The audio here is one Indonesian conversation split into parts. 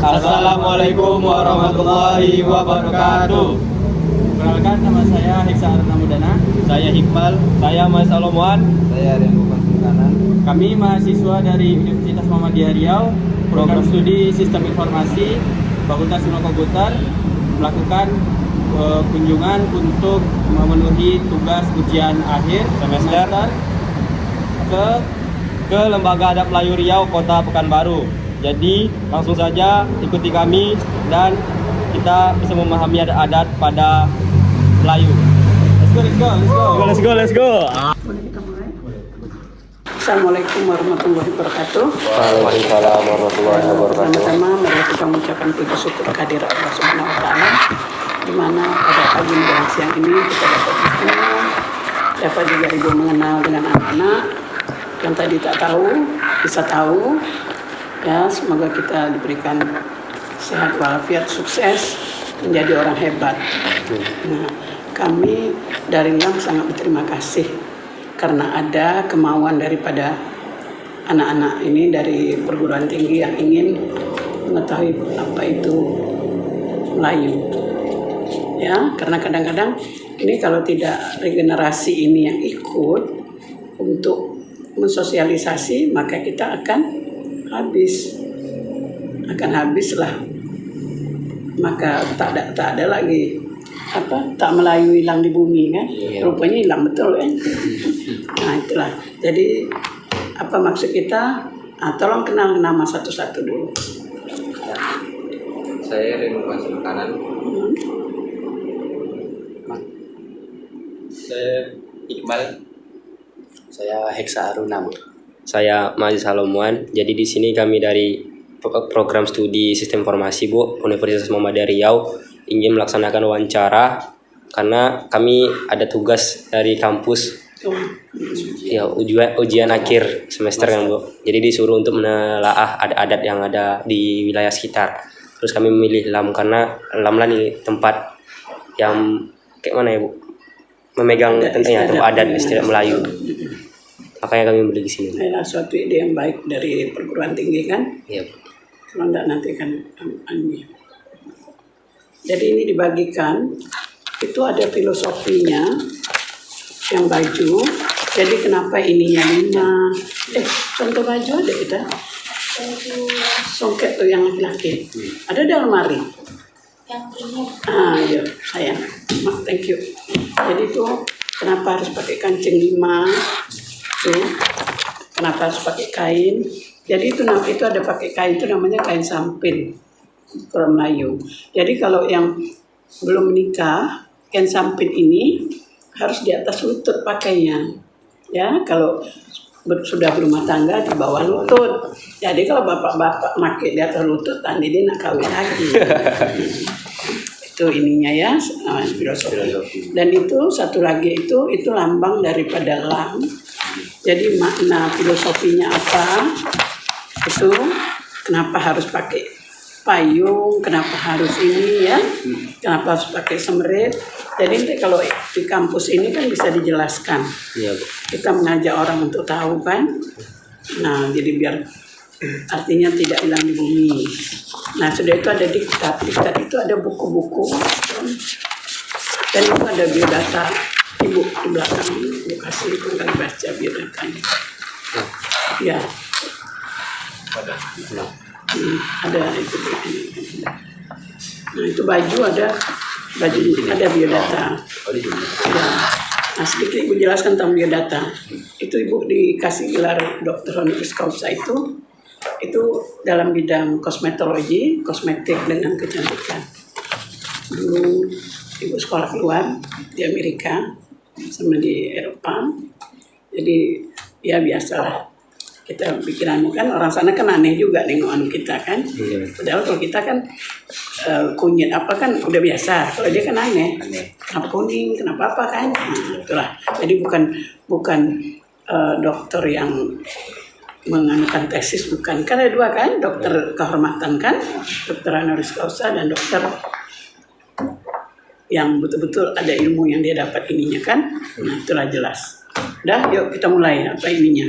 Assalamualaikum warahmatullahi wabarakatuh. Perkenalkan, nama saya Heksa Aruna Mudana. Saya Hikmal. Saya Mas Salomuan. Saya Rengo Kanan. Kami mahasiswa dari Universitas Muhammadiyah Riau, program studi Sistem Informasi, Fakultas Ilmu Komputer, melakukan kunjungan untuk memenuhi tugas ujian akhir semester ke Lembaga Adab Melayu Riau, Kota Pekanbaru. Jadi langsung saja ikuti kami dan kita bisa memahami adat pada Melayu. Let's go. Boleh kita mulai? Assalamualaikum warahmatullahi wabarakatuh. Waalaikumsalam warahmatullahi wabarakatuh. Pertama-tama mari kita mengucapkan puji syukur kehadirat Allah Subhanahu wa taala di mana pada pagi dan siang ini kita dapat bertemu, dapat juga ibu mengenal dengan anak-anak yang tadi tak tahu, bisa tahu. Ya, semoga kita diberikan sehat walafiat, sukses, menjadi orang hebat. Nah, kami dari LAM sangat berterima kasih karena ada kemauan daripada anak-anak ini dari perguruan tinggi yang ingin mengetahui apa itu Melayu. Ya, karena kadang-kadang ini kalau tidak regenerasi ini yang ikut untuk mensosialisasi, maka kita akan habis lah, maka tak ada lagi tak Melayu hilang di bumi kan, rupanya hilang betul kan. Nah itulah, jadi apa maksud kita, tolong kenal nama satu-satu dulu. Saya Rengo Kanan. Saya Iqbal. Saya Heksa Aruna. Saya Mas Salomuan. Jadi di sini kami dari program studi Sistem Informasi Universitas Muhammadiyah Riau ingin melaksanakan wawancara karena kami ada tugas dari kampus ya ujian akhir semester kan Bu. Jadi disuruh untuk menelaah adat-adat yang ada di wilayah sekitar. Terus kami memilih LAM karena LAM lah nih tempat yang kayak mana ya Bu? Memegang tempat adat istiadat Melayu. Makanya kami beli di sini. Adalah suatu ide yang baik dari perguruan tinggi kan? Iya. Kalau enggak nanti kan Jadi ini dibagikan, itu ada filosofinya yang baju. Jadi kenapa ininya 5? Contoh baju ada kita. Songket tuh yang laki-laki. Ada di almari. Yang ini. Iya, sayang. Thank you. Jadi tuh kenapa harus pakai kancing 5? Tuh, kenapa harus pakai kain? Jadi itu ada pakai kain, itu namanya kain sampin kalau Melayu. Jadi kalau yang belum menikah, kain sampin ini harus di atas lutut pakainya. Ya, kalau sudah berumah tangga di bawah lutut. Jadi kalau bapak-bapak pakai di atas lutut, tadi dia nak kawin lagi. Itu ininya ya, filosofi. Dan itu satu lagi itu lambang daripada LAM. Jadi makna filosofinya apa? Itu kenapa harus pakai payung, kenapa harus ini ya, kenapa harus pakai semerit. Jadi nanti kalau di kampus ini kan bisa dijelaskan. Iya Bu. Kita mengajak orang untuk tahu kan. Nah jadi biar artinya tidak hilang di bumi. Nah sudah itu ada diktat itu ada buku-buku dan itu ada biodata. Ibu di belakang Ibu kasih itu kan baca biodatanya. Ya. Ada itu. Nah itu baju ada biodata. Ya. Nah sedikit Ibu jelaskan tentang biodata. Itu Ibu dikasih gelar dokter honoris causa itu dalam bidang kosmetologi, kosmetik dengan kecantikan. Dulu Ibu sekolah keluar di Amerika sama di Eropa. Jadi ya biasalah. Kita pikiran kan orang sana kan aneh juga nengok kita kan. Padahal kalau kita kan kunyit apa kan udah biasa. Kalau dia kan aneh. Kenapa kuning? Kenapa apa kan? Nah, itulah. Jadi bukan dokter yang menganukan tesis, bukan. Kan ada dua kan, dokter kehormatan kan, dokter honoris causa dan dokter yang betul-betul ada ilmu yang dia dapat ininya kan. Nah itulah jelas. Udah yuk kita mulai apa ininya.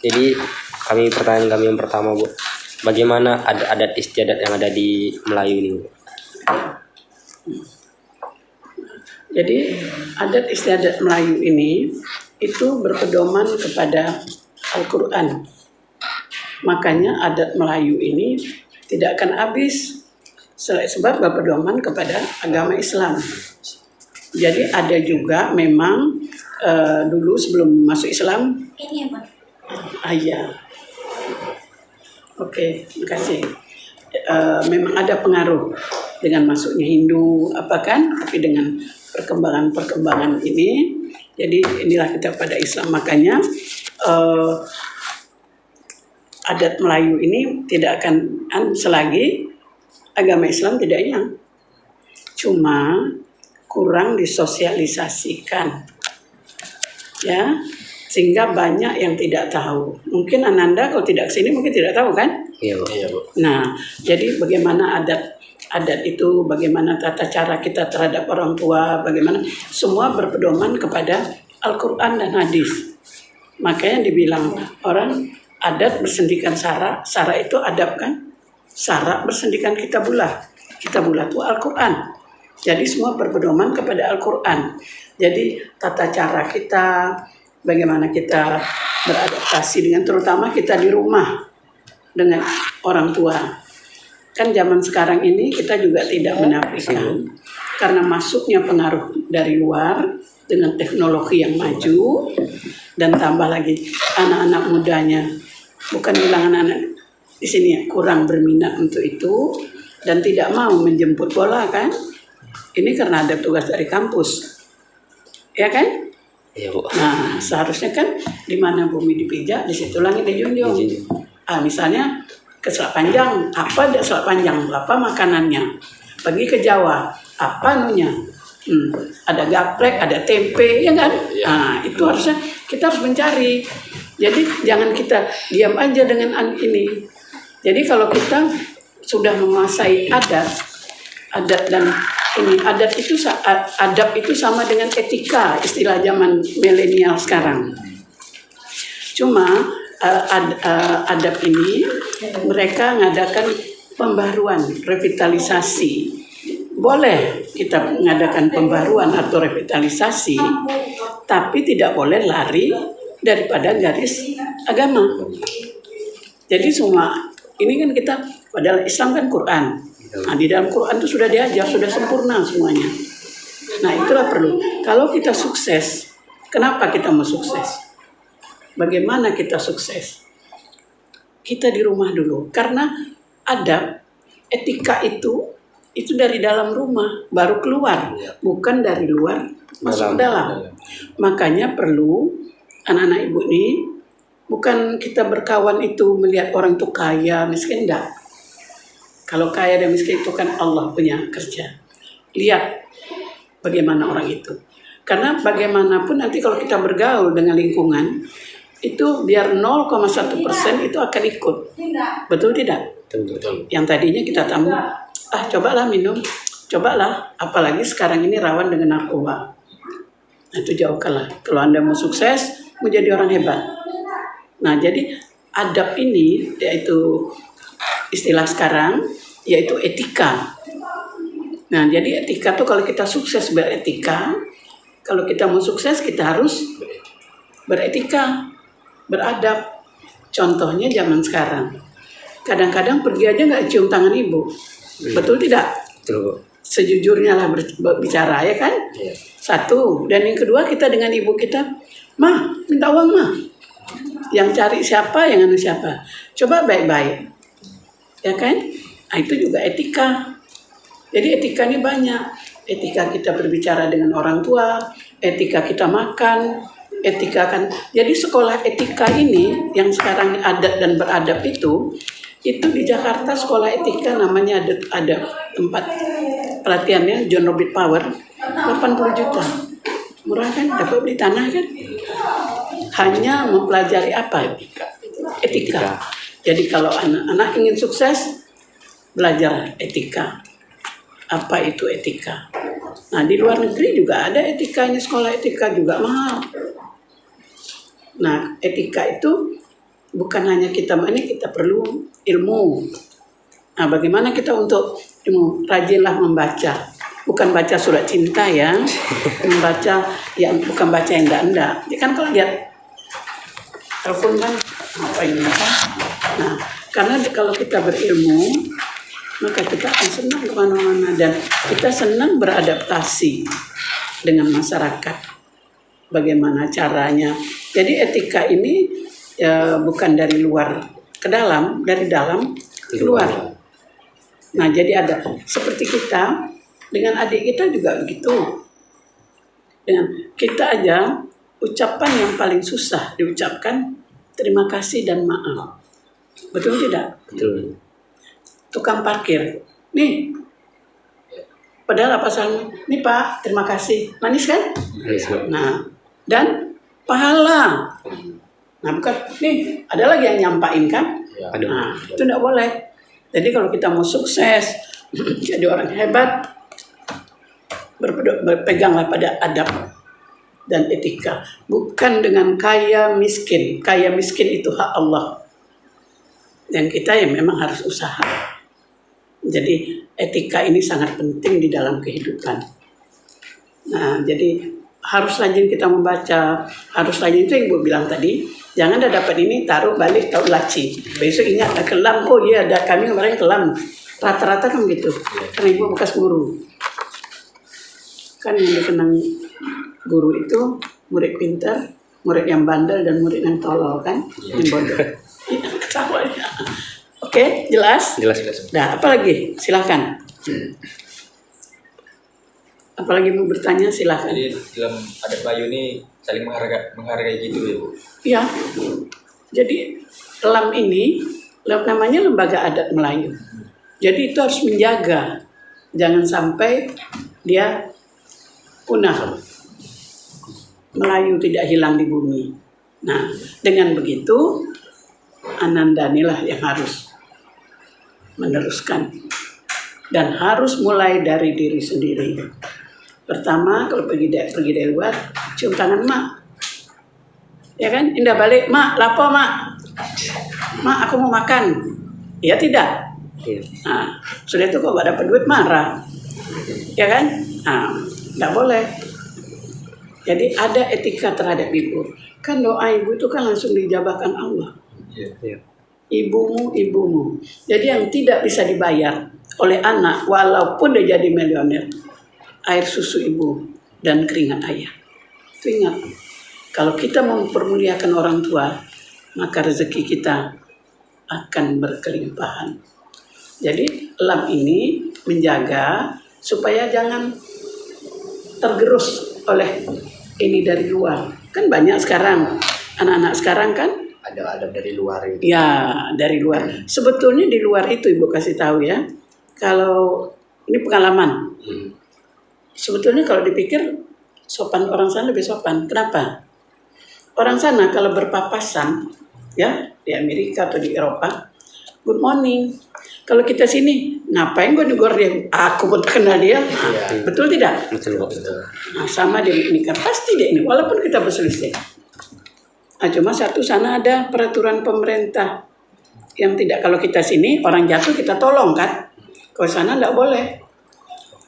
Jadi pertanyaan kami yang pertama Bu, bagaimana adat istiadat yang ada di Melayu ini, Bu? Jadi adat istiadat Melayu ini itu berpedoman kepada Al-Quran. Makanya adat Melayu ini tidak akan habis sebab berpedoman kepada agama Islam. Jadi ada juga memang dulu sebelum masuk Islam. Ini apa? Iya. Oke, terima kasih. Memang ada pengaruh dengan masuknya Hindu, tapi dengan perkembangan ini, jadi inilah kita pada Islam. Makanya adat Melayu ini tidak akan selagi agama Islam tidak hilang, cuma kurang disosialisasikan, ya, sehingga banyak yang tidak tahu. Mungkin Ananda kalau tidak kesini mungkin tidak tahu kan? Iya, Bu. Iya, Bu. Nah, jadi bagaimana adat itu, bagaimana tata cara kita terhadap orang tua, bagaimana semua berpedoman kepada Al-Quran dan hadis. Makanya dibilang orang adat bersendikan sara itu adab kan? Sara bersendikan kitabullah itu Al-Quran. Jadi semua berpedoman kepada Al-Quran. Jadi tata cara kita, bagaimana kita beradaptasi dengan, terutama kita di rumah dengan orang tua. Kan zaman sekarang ini kita juga tidak menafikan karena masuknya pengaruh dari luar dengan teknologi yang maju, dan tambah lagi anak-anak mudanya, bukan bilang anak-anak di sini ya, kurang berminat untuk itu dan tidak mau menjemput bola kan? Ini karena ada tugas dari kampus, ya kan? Iya, Bu. Nah, seharusnya kan di mana bumi dipijak, di situ langit dijunjung. Misalnya ke Selat Panjang, apa ada Selat Panjang, apa makanannya? Pergi ke Jawa, apa anunya? Ada gaplek, ada tempe, ya kan? Nah, itu harusnya kita harus mencari. Jadi jangan kita diam aja dengan ini. Jadi kalau kita sudah menguasai adat dan ini adat itu adab itu sama dengan etika, istilah zaman milenial sekarang. Cuma adab ini mereka mengadakan pembaruan, revitalisasi. Boleh kita mengadakan pembaruan atau revitalisasi, tapi tidak boleh lari daripada garis agama. Jadi semua ini kan kita, padahal Islam kan Quran. Nah, di dalam Quran itu sudah diajar, sudah sempurna semuanya. Nah, itulah perlu. Kalau kita sukses, kenapa kita mau sukses? Bagaimana kita sukses? Kita di rumah dulu. Karena adab, etika itu dari dalam rumah, baru keluar. Bukan dari luar, masuk dalam. Makanya perlu anak-anak ibu ini, bukan kita berkawan itu melihat orang itu kaya, miskin, enggak. Kalau kaya dan miskin itu kan Allah punya kerja. Lihat bagaimana orang itu. Karena bagaimanapun nanti kalau kita bergaul dengan lingkungan, itu biar 0,1% itu akan ikut. Betul tidak? Betul. Yang tadinya kita tamu, cobalah minum, cobalah. Apalagi sekarang ini rawan dengan narkoba. Nah, itu jauhkanlah. Kalau Anda mau sukses, mau jadi orang hebat. Nah, jadi adab ini, yaitu istilah sekarang, yaitu etika. Nah, jadi etika tuh kalau kita sukses beretika, kalau kita mau sukses kita harus beretika, beradab. Contohnya zaman sekarang, kadang-kadang pergi aja nggak cium tangan ibu, betul tidak? Betul. Sejujurnya lah berbicara, ya kan? Iya. Satu, dan yang kedua kita dengan ibu kita, mah minta uang mah, yang cari siapa, yang anu siapa, coba baik-baik, ya kan? Nah, itu juga etika. Jadi etika ini banyak. Etika kita berbicara dengan orang tua, etika kita makan, etika kan. Jadi sekolah etika ini yang sekarang adat dan beradab itu di Jakarta sekolah etika namanya ada tempat pelatihannya John Robert Power, 80 juta. Murah kan, dapat beli tanah kan. Hanya mempelajari apa? Etika. Jadi kalau anak-anak ingin sukses, belajar etika. Apa itu etika? Nah, di luar negeri juga ada etikanya, sekolah etika juga mahal. Nah, etika itu bukan hanya kita, ini kita perlu ilmu. Nah, bagaimana kita untuk ilmu? Rajinlah membaca. Bukan baca surat cinta ya, membaca yang bukan baca yang enggak. Ya kan kalau lihat telepon kan apa ini kan? Nah, karena kalau kita berilmu, maka kita akan senang kemana-mana dan kita senang beradaptasi dengan masyarakat. Bagaimana caranya? Jadi etika ini bukan dari luar ke dalam, dari dalam ke luar. Nah, jadi ada seperti kita dengan adik kita juga begitu. Dengan kita aja ucapan yang paling susah diucapkan terima kasih dan maaf. Betul tidak? Betul. Tukang parkir. Nih. Padahal apa salahnya? Nih Pak, terima kasih. Manis kan? Nah, dan pahala. Nah, bukan nih, ada lagi yang nyampain kan? Nah, itu tidak boleh. Jadi kalau kita mau sukses, jadi orang hebat, berpeganglah pada adab dan etika. Bukan dengan kaya miskin. Kaya miskin itu hak Allah. Dan kita yang memang harus usaha. Jadi etika ini sangat penting di dalam kehidupan. Nah, jadi harus rajin kita membaca. Harus rajin itu yang Ibu bilang tadi. Jangan dah dapat ini, taruh balik, taruh laci. Besok ingat, ada kelam. Oh iya, ada kami kemarin kelam. Rata-rata kan gitu. Karena Ibu bekas guru. Kan yang dikenang guru itu murid pintar, murid yang bandel, dan murid yang tolol kan, yang bodoh. Oke, jelas? Jelas. Nah, apa lagi? Silakan. Apalagi mau bertanya, silakan. Jadi dalam adat Melayu ini saling menghargai gitu ya Bu? Iya. Jadi LAM ini namanya Lembaga Adat Melayu. Jadi itu harus menjaga, jangan sampai dia punah. Melayu tidak hilang di bumi. Nah, dengan begitu Anandanilah yang harus meneruskan dan harus mulai dari diri sendiri. Pertama, kalau pergi dari luar, cium tangan mak, ya kan? Indah balik, mak, lapo mak, aku mau makan, ya tidak. Nah, sudah itu kok gak dapat duit marah, ya kan? Nah, nggak boleh. Jadi ada etika terhadap ibu. Kan doa ibu itu kan langsung dijabahkan Allah. Ibumu. Jadi yang tidak bisa dibayar oleh anak, walaupun dia jadi milioner, air susu ibu dan keringat ayah. Itu ingat. Kalau kita mempermuliakan orang tua, maka rezeki kita akan berkelimpahan. Jadi LAM ini menjaga supaya jangan tergerus oleh ini dari luar. Kan banyak sekarang anak-anak sekarang kan Ada adab dari luar itu. ya dari luar. Sebetulnya di luar itu Ibu kasih tahu ya. Kalau ini pengalaman. Sebetulnya kalau dipikir sopan orang sana lebih sopan. Kenapa? Orang sana kalau berpapasan ya di Amerika atau di Eropa, good morning. Kalau kita sini ngapain gue negor dia? Aku pun kenal dia. Betul tidak? Betul. Nah, sama dia ini kan pasti dia ini walaupun kita berselisih. Nah, cuma satu sana ada peraturan pemerintah yang tidak, kalau kita sini orang jatuh kita tolong kan. Kalau sana enggak boleh.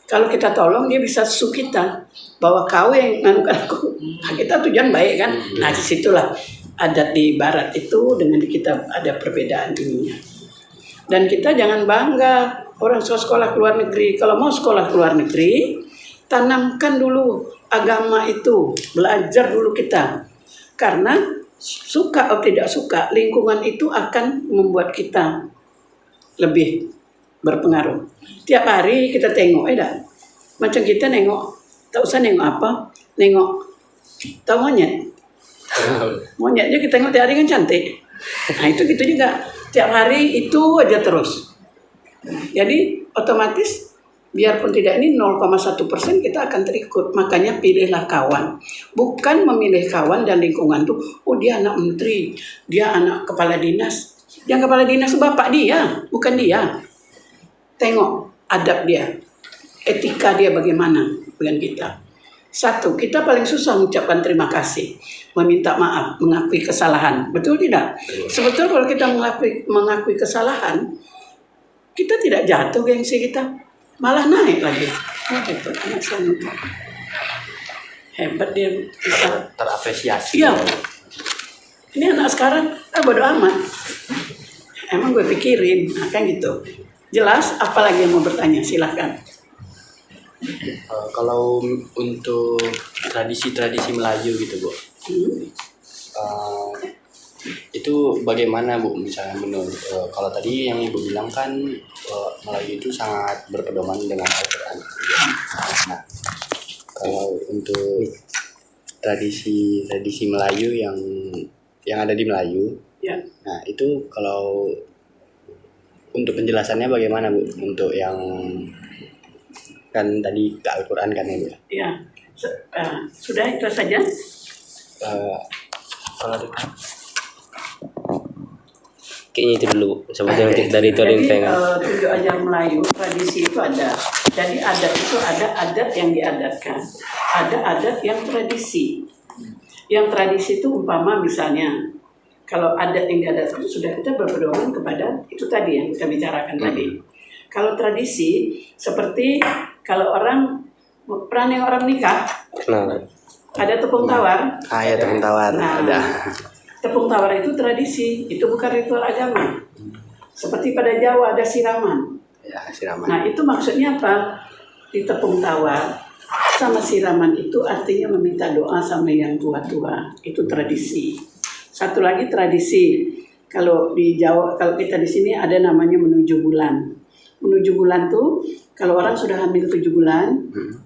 Kalau kita tolong dia bisa su kita bahwa kau yang nganukan aku. Nah, kita tujuan baik kan. Nah, disitulah adat di barat itu dengan di kita ada perbedaan ininya. Dan kita jangan bangga orang sekolah ke luar negeri. Kalau mau sekolah ke luar negeri, tanamkan dulu agama itu, belajar dulu kita. Karena suka atau tidak suka, lingkungan itu akan membuat kita lebih berpengaruh. Tiap hari kita tengok, macam kita nengok, tak usah nengok apa, nengok, tahu monyet? Monyetnya kita tengok tiap hari kan cantik. Nah itu gitu juga, tiap hari itu aja terus. Jadi otomatis biarpun tidak ini 0,1% kita akan terikut. Makanya pilihlah kawan. Bukan memilih kawan dan lingkungan tuh, oh dia anak menteri, dia anak kepala dinas. Yang kepala dinas bapak dia, bukan dia. Tengok adab dia, etika dia bagaimana dengan kita. Satu, kita paling susah mengucapkan terima kasih, meminta maaf, mengakui kesalahan. Betul tidak? Sebetulnya kalau kita mengakui kesalahan, kita tidak jatuh gengsi kita, malah naik lagi. Oh gitu, anak saya hebat dia bisa Terapresiasi. iya. Ini anak sekarang, bodo amat. Emang gue pikirin, nah, kan gitu. Jelas, apalagi yang mau bertanya, silahkan. Kalau untuk tradisi-tradisi Melayu gitu Bu, itu bagaimana Bu? Misalnya menurut kalau tadi yang Ibu bilang kan Melayu itu sangat berpedoman dengan Al-Quran. Nah, kalau untuk tradisi Melayu yang ada di Melayu, Ya. nah itu kalau untuk penjelasannya bagaimana Bu? Untuk yang kan tadi ke Al-Quran kan ya Bu? Ya, sudah itu saja. Kalau Kayaknya itu dulu sebetulnya untuk dari itu ada yang Jadi pengen. tujuh ajar Melayu, tradisi itu ada. Jadi adat itu ada adat yang diadatkan, ada adat yang tradisi. Yang tradisi itu umpama misalnya, kalau adat yang diadatkan sudah kita berpedoman kepada itu tadi yang kita bicarakan tadi. Kalau tradisi seperti kalau pernah nengok orang nikah, Nah, ada tepung tawar. ya tepung tawar Nah, ada. Tepung tawar itu tradisi, itu bukan ritual agama. Seperti pada Jawa ada siraman. Ya siraman. Nah itu maksudnya apa? Di tepung tawar sama siraman itu artinya meminta doa sama yang tua-tua. Itu tradisi. Satu lagi tradisi. Kalau di Jawa, kalau kita di sini ada namanya menuju bulan. Menuju bulan tuh kalau orang sudah hamil 7 bulan,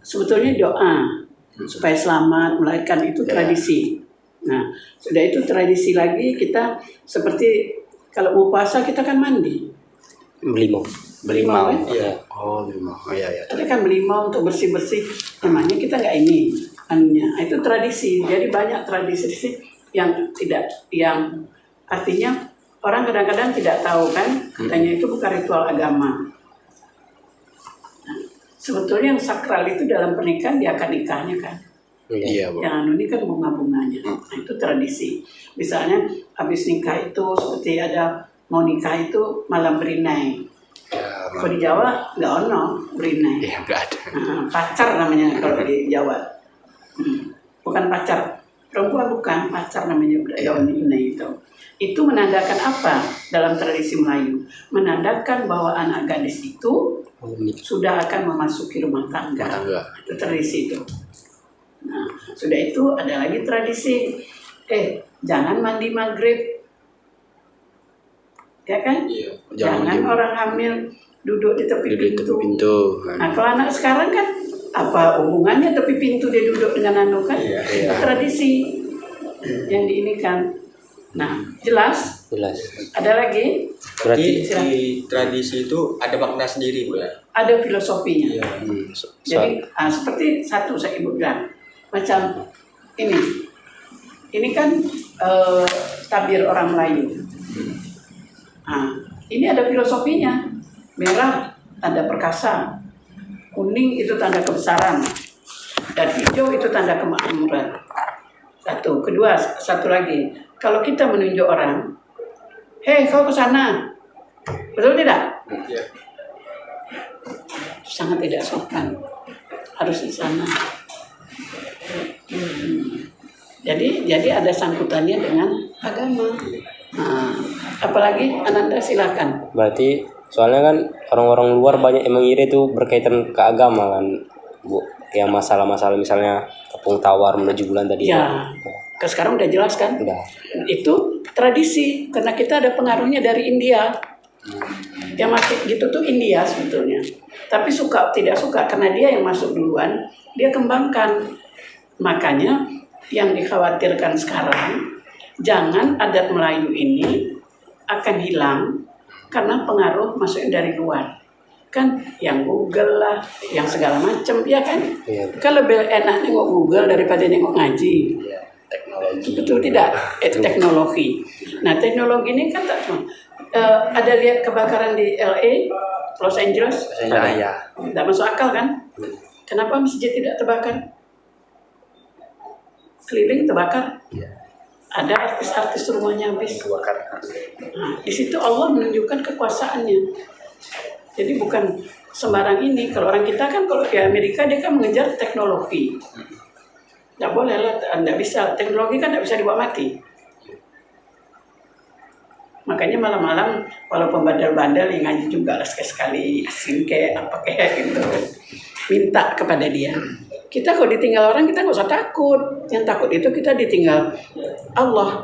sebetulnya doa supaya selamat melahirkan, itu tradisi. Nah, sudah itu tradisi lagi kita seperti kalau mau puasa kita kan mandi. belimau. Belimau. kan? Iya. Oh belimau. Oh iya ya. Kita kan belimau untuk bersih-bersih. Namanya kita nggak ini anunya. Itu tradisi. Jadi banyak tradisi yang artinya orang kadang-kadang tidak tahu kan, katanya itu bukan ritual agama. Nah, sebetulnya yang sakral itu dalam pernikahan di akad nikahnya kan. Iya Bu. Yang anu ini kan bunga-bunganya. Nah, itu tradisi. Misalnya habis nikah itu seperti ada mau nikah itu malam berinai. Ya, Kalau di Jawa nggak ono berinai. iya nggak ada. Pacar namanya kalau di Jawa. Bukan pacar perempuan, bukan pacar namanya daun ini itu. Itu menandakan apa dalam tradisi Melayu? Menandakan bahwa anak gadis itu sudah akan memasuki rumah tangga. Itu tradisi itu. Nah, sudah itu ada lagi tradisi. Jangan mandi maghrib. Ya kan? Iya. Jangan orang hamil duduk di tepi pintu. Nah, Nah, kalau anak sekarang kan apa hubungannya tepi pintu dia duduk dengan anu kan? Iya. Tradisi yang diinikan. Nah, jelas? Jelas. Ada lagi? Berarti Di tradisi itu ada makna sendiri Bu ya? Ada filosofinya. Iya. Jadi seperti satu saya ibu bilang macam ini. Ini kan tabir orang Melayu. Nah, ini ada filosofinya. Merah tanda perkasa, kuning itu tanda kebesaran, dan hijau itu tanda kemakmuran. Satu, kedua, satu lagi. Kalau kita menunjuk orang, hei kau ke sana, betul tidak? Iya. Sangat tidak sopan. Harus di sana. Jadi ada sangkutannya dengan agama. Nah, apalagi Ananda silakan. berarti soalnya kan orang-orang luar banyak yang mengira itu berkaitan ke agama kan, Bu. Yang masalah-masalah misalnya tepung tawar menuju bulan tadi. Ya, sekarang udah jelas kan? Udah. Itu tradisi karena kita ada pengaruhnya dari India. Yang masih gitu tuh India sebetulnya. Tapi suka tidak suka karena dia yang masuk duluan, dia kembangkan. Makanya yang dikhawatirkan sekarang, jangan adat Melayu ini akan hilang karena pengaruh masuknya dari luar. Kan yang Google lah, yang segala macam, ya kan? Iya. Kan lebih enak nengok Google daripada nengok ngaji. Iya, teknologi. Betul tidak? Teknologi. Nah, teknologi ini kan tak cuma ada lihat kebakaran di LA, Los Angeles, Iya. tidak masuk akal kan? Kenapa masjid tidak terbakar? keliling terbakar. Iya. Ada artis-artis rumahnya habis. Kebakar. Nah, di situ Allah menunjukkan kekuasaannya. Jadi bukan sembarang ini. Kalau orang kita kan kalau di Amerika dia kan mengejar teknologi. Nggak boleh lah, nggak bisa. Teknologi kan nggak bisa dibawa mati. Makanya malam-malam walaupun bandel-bandel yang ngaji juga lah sekali-sekali singke apa kayak gitu, minta kepada dia. Kita kalau ditinggal orang kita nggak usah takut. Yang takut itu kita ditinggal Allah.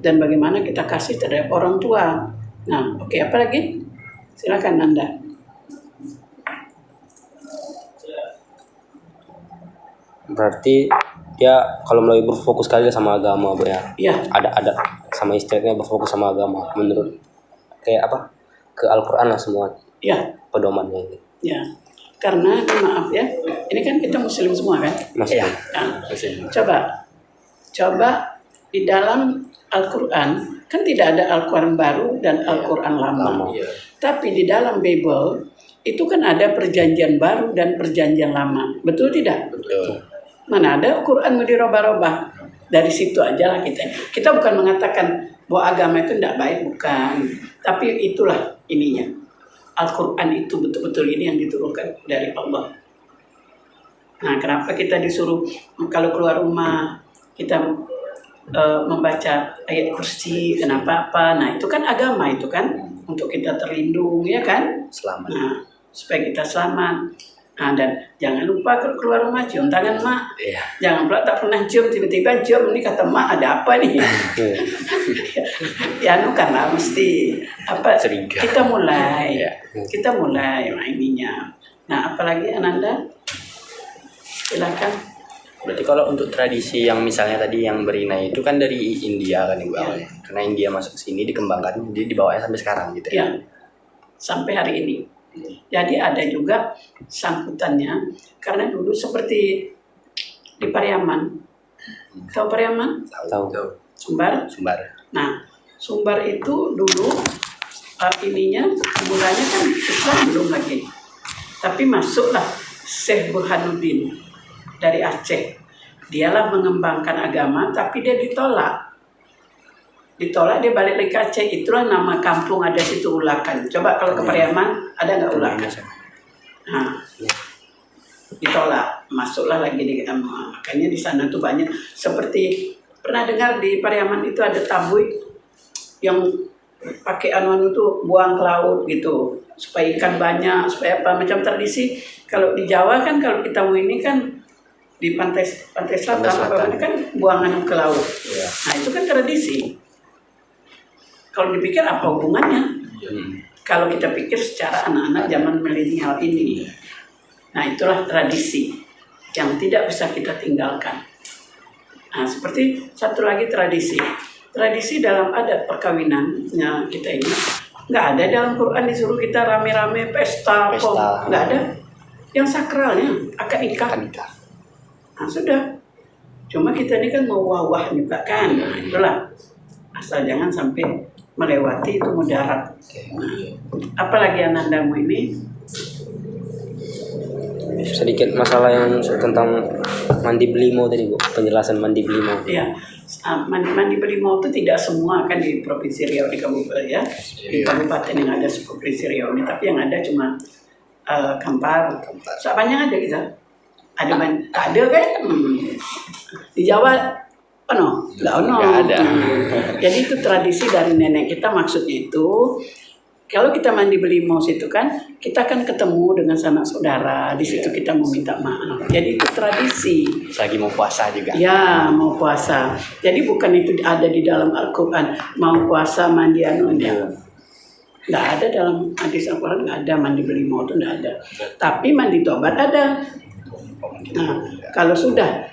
Dan bagaimana kita kasih terhadap orang tua. Nah, oke, apa lagi? Silakan Nanda. Berarti dia kalau mulai berfokus kali sama agama Bu ya. Ya, Ada sama istrinya berfokus sama agama menurut kayak apa? Ke Al-Qur'an lah semua ya, pedomannya ini. ya. Karena maaf ya, ini kan kita muslim semua kan? Maksudnya. Nah, coba di dalam Al-Quran kan tidak ada Al-Quran baru dan Al-Quran lama. Iya. Tapi di dalam Bible itu kan ada perjanjian baru dan perjanjian lama. Betul tidak? Betul. Mana ada Al-Quran mau dirubah-rubah. Dari situ aja lah kita. Kita bukan mengatakan bahwa agama itu tidak baik, bukan. Tapi itulah ininya. Al-Quran itu betul-betul ini yang diturunkan dari Allah. Nah, kenapa kita disuruh kalau keluar rumah kita membaca ayat kursi, kenapa apa? Nah, itu kan agama itu kan untuk kita terlindung, ya kan? Selamat. Nah, supaya kita selamat. Nah, dan jangan lupa kalau keluar rumah cium tangan mak. Iya. Jangan pula tak pernah cium, tiba-tiba cium, ini kata mak ada apa nih? Ya, karena mesti apa? Curiga. Kita mulai, Iya. kita mulai ininya. Nah, apalagi Ananda? Silakan. Berarti kalau untuk tradisi yang misalnya tadi yang berina itu kan dari India kan Ibu awalnya. Karena India masuk ke sini dikembangkan, jadi dibawanya sampai sekarang gitu Ya, sampai hari ini. Jadi ada juga sangkutannya, karena dulu seperti di Pariaman. Tahu Pariaman? Tahu. Sumbar. Sumbar. Nah, Sumbar itu dulu ininya mulanya kan Islam belum lagi. Tapi masuklah Syekh Burhanuddin dari Aceh. Dialah mengembangkan agama, tapi dia ditolak. Ditolak, dia balik lagi ke Aceh. Itulah nama kampung ada situ Ulakan. Coba kalau ke Pariaman ada nggak Ulakan? Nah, ditolak, masuklah lagi di makanya di sana tuh banyak seperti pernah dengar di Pariaman itu ada tabui yang pakai anu tuh buang ke laut gitu supaya ikan banyak, supaya apa macam tradisi. Kalau di Jawa kan kalau kita mau ini kan di pantai selatan apa kan buangan ke laut. Iya. Nah, itu kan tradisi. Kalau dipikir apa hubungannya? Kalau kita pikir secara anak-anak zaman milenial ini. Nah, itulah tradisi yang tidak bisa kita tinggalkan. Nah, seperti satu lagi tradisi. Tradisi dalam adat perkawinannya kita ini nggak ada dalam Quran disuruh kita rame-rame pesta. Nggak ada. Yang sakralnya akad nikah. Nah, sudah. Cuma kita ini kan mau wawah juga kan. Nah, itulah. Asal jangan sampai melewati itu mudarat. Nah, apalagi Anandamu ini? Sedikit masalah yang tentang mandi belimo tadi Bu, penjelasan mandi belimo. Ya, mandi berimau itu tidak semua kan di Provinsi Riau di Kabupaten ya. Di kabupaten yang ada Provinsi Riau ini, tapi yang ada cuma Kampar. Soalnya ada kita. Ada tak ada kan? Di Jawa nggak ada. Jadi itu tradisi dari nenek kita, maksudnya itu kalau kita mandi belimau situ kan kita akan ketemu dengan sanak saudara di situ, kita mau minta maaf. Jadi itu tradisi. Lagi mau puasa juga. Ya, mau puasa. Jadi bukan itu ada di dalam Al-Quran mau puasa mandi ya. Nggak ada dalam hadis Al-Quran, nggak ada mandi belimau itu, nggak ada. Tapi mandi tobat ada. Nah, kalau sudah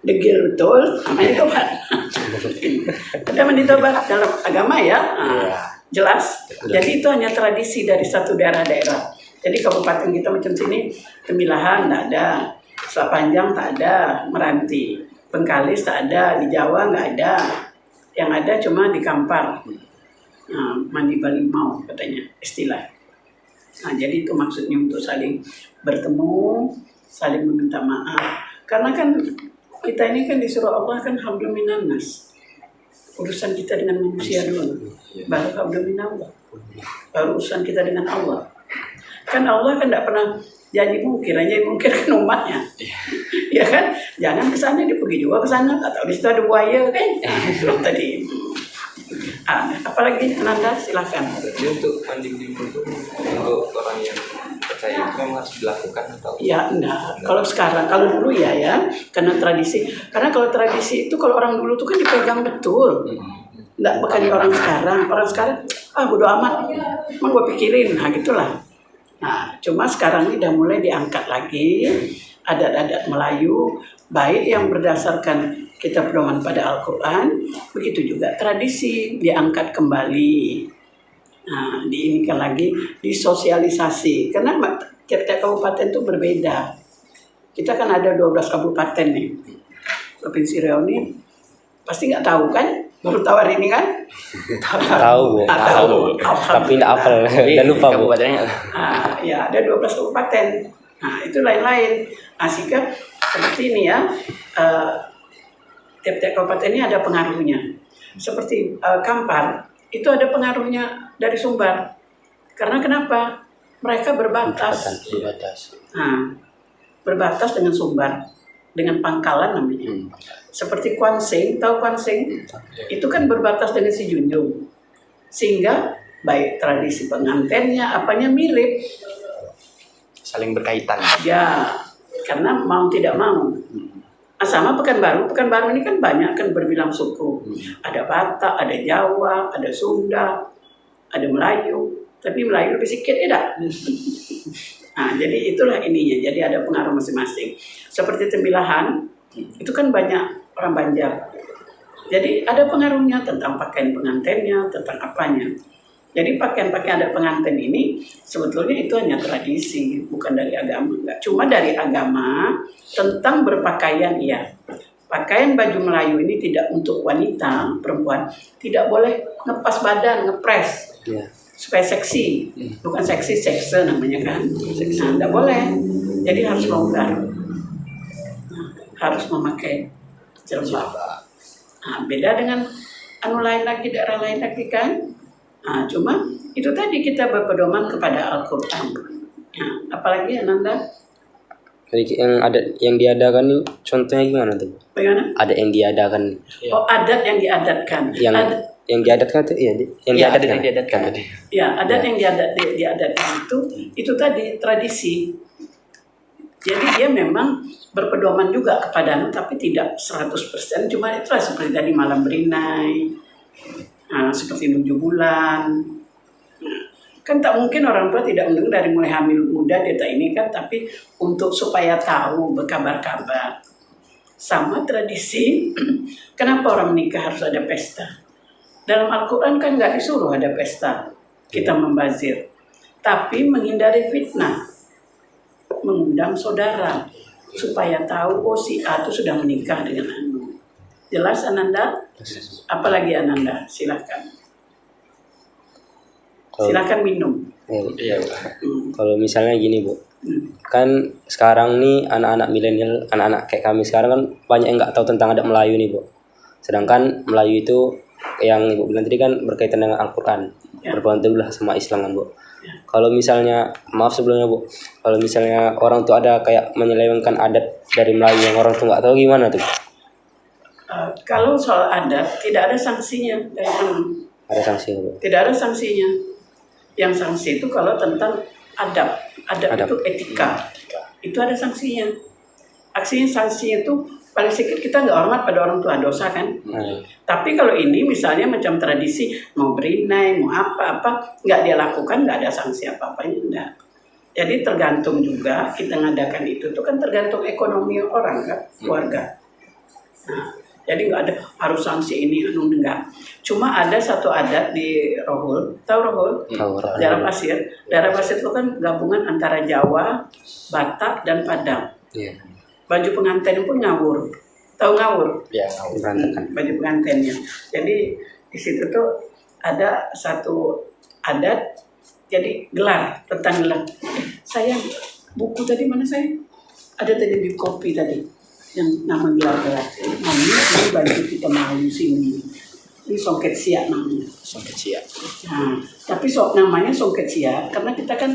degil betul, mandi tobat. Ada mandi tobat dalam agama ya, jelas. Jadi itu hanya tradisi dari satu daerah-daerah. Jadi kabupaten kita macam sini, Temilahan tak ada, Selat Panjang tak ada, Meranti, Bengkalis tak ada, di Jawa nggak ada. Yang ada cuma di Kampar. Nah, mandi balimau katanya istilah. Nah, jadi itu maksudnya untuk saling bertemu, saling meminta maaf. Karena kan kita ini kan disuruh Allah kan hablum minan nas. Urusan kita dengan manusia dulu, baru hablum minallah. Baru urusan kita dengan Allah. Kan Allah kan tidak pernah janji mungkir kan umatnya. Ya kan? Jangan ke sana, dia pergi juga ke sana. Atau di situ ada buaya kan? Itu tadi. Apalagi Ananda, silakan. Jadi untuk anjing jempol itu untuk orang yang percaya itu memang harus dilakukan atau? Ya enggak. Kalau sekarang, kalau dulu ya, karena tradisi. Karena kalau tradisi itu kalau orang dulu tuh kan dipegang betul. Enggak bukan orang sekarang. Orang sekarang bodo amat. Emang gue pikirin, gitulah. Nah, cuma sekarang ini udah mulai diangkat lagi adat-adat Melayu, baik yang berdasarkan kita pedoman pada Al-Quran, begitu juga tradisi diangkat kembali. Nah, diinikan lagi, disosialisasi. Karena tiap-tiap kabupaten itu berbeda. Kita kan ada 12 kabupaten nih. Provinsi Riau ini pasti nggak tahu kan? Baru tahu hari ini kan? Tahu. Tapi tidak hafal dan lupa Bu. Ya ada 12 kabupaten. Nah itu lain-lain. Sehingga seperti ini ya, tiap-tiap kabupaten ini ada pengaruhnya. Seperti Kampar itu ada pengaruhnya dari Sumbar. Karena kenapa? Mereka berbatas. Berbatas dengan Sumbar, dengan Pangkalan namanya. Seperti Kuansing, tahu Kuansing? Itu kan berbatas dengan Si Junjung. Sehingga baik tradisi pengantennya, apanya mirip. Saling berkaitan. Ya, karena mau tidak mau. Sama Pekanbaru ini kan banyak kan berbilang suku. Ada Batak, ada Jawa, ada Sunda, ada Melayu. Tapi Melayu lebih sedikit ya. Nah, jadi itulah ininya. Jadi ada pengaruh masing-masing. Seperti Tembilahan, itu kan banyak orang Banjar. Jadi ada pengaruhnya tentang pakaian pengantennya, tentang apanya. Jadi pakaian-pakaian adat pengantin ini sebetulnya itu hanya tradisi, bukan dari agama. Enggak. Cuma dari agama tentang berpakaian ya. Pakaian baju Melayu ini tidak untuk wanita, perempuan. Tidak boleh ngepas badan, ngepres. Supaya seksi. Bukan seksi, sekse namanya kan. Nah, tidak boleh. Jadi harus longgar. Harus memakai jilbab. Nah, beda dengan lain lagi, daerah lain lagi kan. Nah, cuma itu tadi kita berpedoman kepada Al-Quran. Nah, apalagi Ananda? Jadi yang diadakan ini contohnya gimana tuh? Bagaimana? Ada yang diadakan. Oh, adat yang diadatkan. Yang diadatkan tuh yang diadatkan. Ya, adat yang diadatkan itu tadi tradisi. Jadi dia memang berpedoman juga kepada tapi tidak 100%. Cuma itulah seperti tadi malam berinai, seperti 7 bulan. Kan tak mungkin orang tua tidak mendengar dari mulai hamil muda dia tak ini kan, tapi untuk supaya tahu berkabar-kabar. Sama tradisi, kenapa orang menikah harus ada pesta? Dalam Al-Quran kan nggak disuruh ada pesta, kita membazir. Tapi menghindari fitnah, mengundang saudara, supaya tahu si A itu sudah menikah dengan Anu. Jelas Ananda? Apalagi Ananda? Silakan. Silakan minum. Iya. Kalau misalnya gini Bu, kan sekarang nih anak-anak milenial, anak-anak kayak kami sekarang kan banyak yang nggak tahu tentang adat Melayu nih Bu. Sedangkan Melayu itu yang Ibu bilang tadi kan berkaitan dengan Al-Quran, berbantulah sama Islam kan Bu. Kalau misalnya, maaf sebelumnya Bu, kalau misalnya orang tuh ada kayak menyelewengkan adat dari Melayu yang orang tuh nggak tahu gimana tuh? Kalau soal adat tidak ada sanksinya dari kami. Ada sanksi Bu? Tidak ada sanksinya. Yang sanksi itu kalau tentang adab itu etika, itu ada sanksinya. Sanksinya itu paling sedikit kita nggak hormat pada orang tua, dosa kan. Tapi kalau ini misalnya macam tradisi mau berinai, mau apa-apa nggak dia lakukan, nggak ada sanksi apa-apanya, enggak. Jadi tergantung juga kita ngadakan itu tuh kan tergantung ekonomi orang kan, keluarga. Nah, jadi nggak ada harus sanksi ini enggak. Cuma ada satu adat di Rohul, tahu Rohul? Daerah Pasir. Daerah Pasir itu kan gabungan antara Jawa, Batak dan Padang. Baju pengantin pun ngawur. Tahu ngawur? Iya, Baju pengantinnya. Jadi di situ tuh ada satu adat, jadi gelar, tentang gelar. Sayang, buku tadi mana saya? Ada tadi di kopi tadi. yang nama gelar-gelar. Nah ini baju kita Melayu sini. Ini songket siap namanya. Songket siap. Nah, tapi namanya songket siap karena kita kan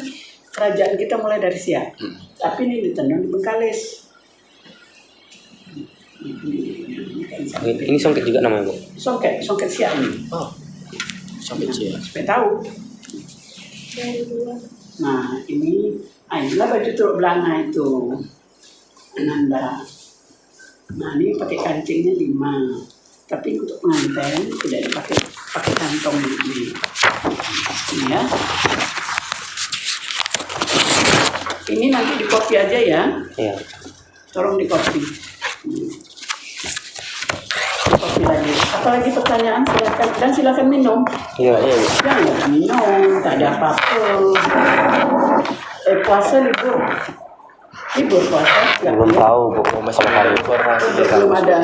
kerajaan kita mulai dari siap. Tapi ini ditenun di Bengkalis. Ini songket juga namanya, Bu? Songket siap ini. Oh, songket siap. Supaya tahu. Nah, inilah baju turuk belanga itu. Ananda. Nah, ini pakai kancingnya 5. Tapi untuk pengantin tidak dipakai kantong ini. Ini ya. Ini nanti di copy aja ya. Iya. Tolong di copy. Copy lagi. Apalagi pertanyaan silakan dan silakan minum. Iya. Jangan minum, tak ada apa-apa. Puasa libur puasa. Belum tahu, Bu. Masih hari Belum ada.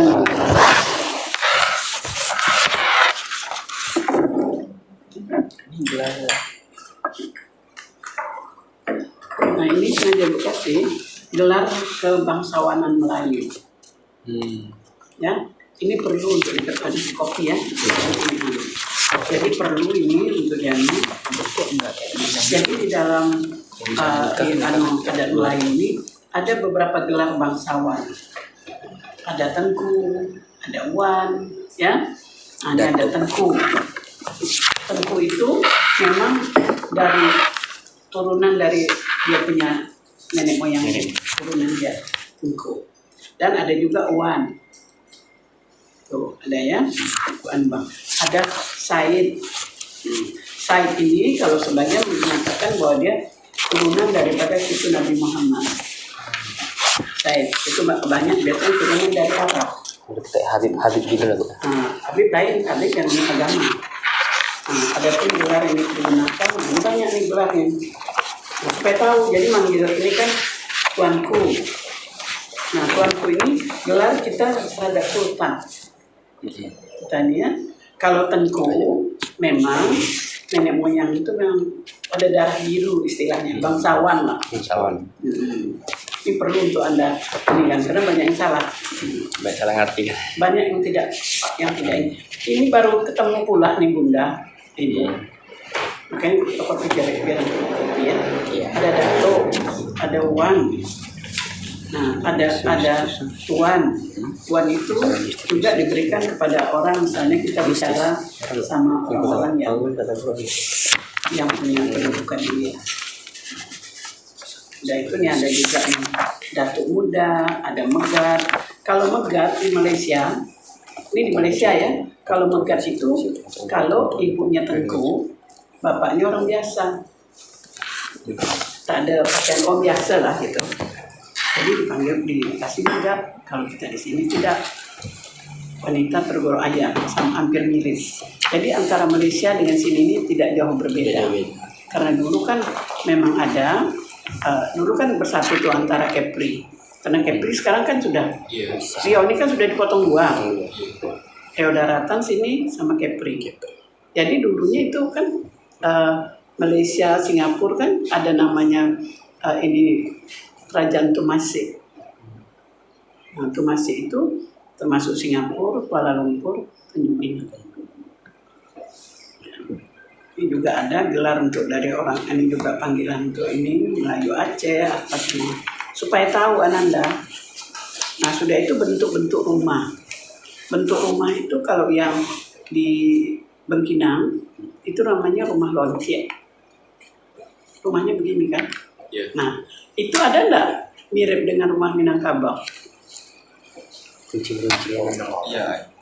Nah ini sengaja kasih gelar kebangsawanan Melayu. Ya, ini perlu untuk ditekan di kopi ya. Jadi perlu ini untuk yang ini. Jadi di dalam adat Melayu ini ada beberapa gelar bangsawan. Ada tengku, ada wan, ya. Ada tengku. Tengku itu memang dari turunan dari dia punya nenek moyang, turunan dia tengku. Dan ada juga wan. Tuh, ada ya, wan bang. Ada Said. Said ini kalau sebagian mengatakan bahwa dia turunan daripada cucu Nabi Muhammad. Said itu banyak biasanya turunan dari Arab. Habib gitu lah, Bu. Habib lain, Habib yang agama. Ada pun gelar yang digunakan, banyak nih gelarnya. Nah, supaya tahu, jadi manggil ini kan tuanku. Nah, tuanku ini gelar kita terhadap sultan. Kita ini ya, kalau tengku memang nenek moyang itu memang ada darah biru istilahnya, bangsawan lah. Bangsawan. Ini perlu untuk Anda ini kan, karena banyak yang salah. Baik, salah ngerti. Banyak yang tidak ini. Ini baru ketemu pula nih Bunda. Ini. Makanya toko pikir biar ya. Ada dato, ada wan. Nah, ada tuan. Tuan itu juga diberikan kepada orang, misalnya kita bicara sama orang-orang yang punya kedudukan ini. Nah itu nih ada juga nih datuk muda, ada megat. Kalau megat di Malaysia, ini di Malaysia ya. Kalau megat itu, kalau ibunya tengku, bapaknya orang biasa. Tak ada pakaian orang biasa lah gitu. Jadi dipanggil dikasih megat. Kalau kita di sini tidak. Wanita tergolong ayam, sama hampir mirip. Jadi antara Malaysia dengan sini ini tidak jauh berbeda. Karena dulu kan memang ada. Dulu kan bersatu tuh antara Kepri, karena Kepri sekarang kan sudah Riau ini kan sudah dipotong dua, Riau Daratan sini sama Kepri. Jadi dulunya itu kan Malaysia, Singapura kan ada namanya ini Kerajaan Tumasi. Nah, Tumasi itu termasuk Singapura, Kuala Lumpur, Tanjung Pinang. Ini juga ada gelar untuk dari orang, ini juga panggilan untuk ini Melayu Aceh apa semua supaya tahu Ananda. Nah sudah itu bentuk-bentuk rumah. Bentuk rumah itu kalau yang di Bengkinang itu namanya rumah lonceng. Rumahnya begini kan? Nah itu ada enggak mirip dengan rumah Minangkabau? Kucing-kucing. Iya.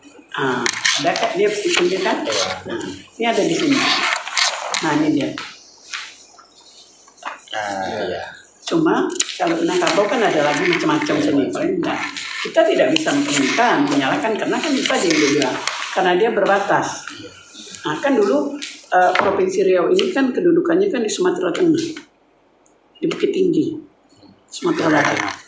Ada kan dia kucingnya kan? Nah, ini ada di sini. Nah ini dia. Iya. Cuma kalau Minangkabau kan ada lagi macam-macam seni. Nah, kita tidak bisa menyalahkan karena kan kita di Indonesia karena dia berbatas. Nah kan dulu Provinsi Riau ini kan kedudukannya kan di Sumatera Tengah, di Bukit Tinggi, Sumatera Barat.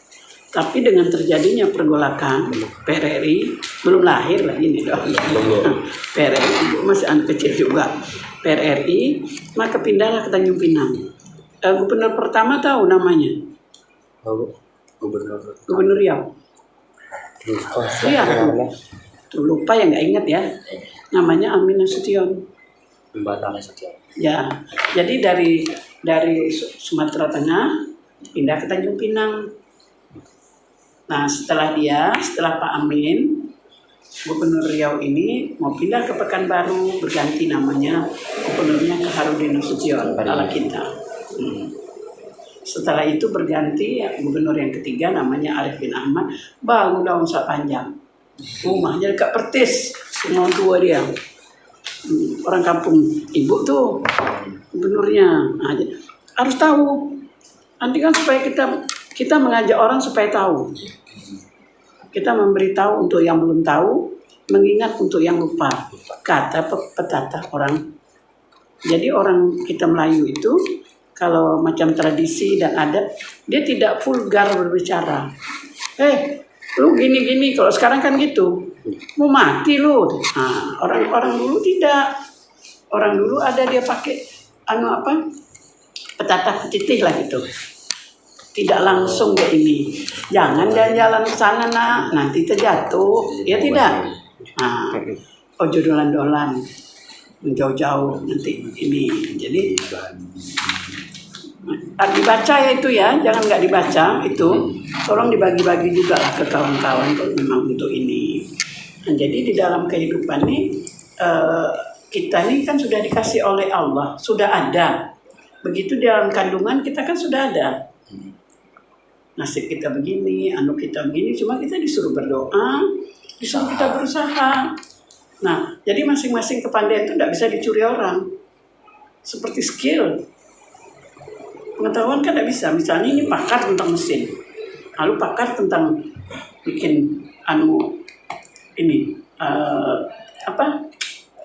Tapi dengan terjadinya pergolakan PRRI belum lahir lagi nih dong. PRRI masih anak kecil juga. PRRI maka pindahlah ke Tanjung Pinang. Gubernur pertama tahu namanya? Gubernur Gubernur Riau. Iya, tuh lupa ya nggak ingat ya. Namanya Amin Nasution. Jembatan Nasution. Ya, jadi dari Sumatera Tengah pindah ke Tanjung Pinang. Nah, setelah Pak Amin, Gubernur Riau ini mau pindah ke Pekanbaru, berganti namanya, gubernurnya ke Harudin Nasution ala kita. Setelah itu berganti gubernur yang ketiga namanya Arif bin Ahmad, bangun daun sak panjang. Rumahnya dekat Pertis, semua tua dia. Orang kampung ibu tuh gubernurnya. Nah, harus tahu. Nanti kan supaya kita mengajak orang supaya tahu. Kita memberitahu untuk yang belum tahu, mengingat untuk yang lupa. Kata pepatah orang. Jadi orang kita Melayu itu kalau macam tradisi dan adat, dia tidak vulgar berbicara. Lu gini-gini, kalau sekarang kan gitu. Mau mati lu. Nah, orang dulu tidak. Orang dulu ada dia pakai pepatah petitih lah gitu. Tidak langsung kayak ini. Jangan jalan-jalan ke sana nak, nanti terjatuh. Ya tidak. Nah, ojo dolan-dolan, jauh-jauh nanti ini. Jadi dibaca ya itu ya, jangan nggak dibaca itu. Tolong dibagi-bagi juga lah ke kawan-kawan kalau memang untuk ini. Nah, jadi di dalam kehidupan ini kita ini kan sudah dikasih oleh Allah, sudah ada. Begitu di dalam kandungan kita kan sudah ada. Nasib kita begini, anu kita begini, cuma kita disuruh berdoa, disuruh kita berusaha. Nah, jadi masing-masing kepandaian itu tidak bisa dicuri orang. Seperti skill. Pengetahuan kan tidak bisa. Misalnya ini pakar tentang mesin, lalu pakar tentang bikin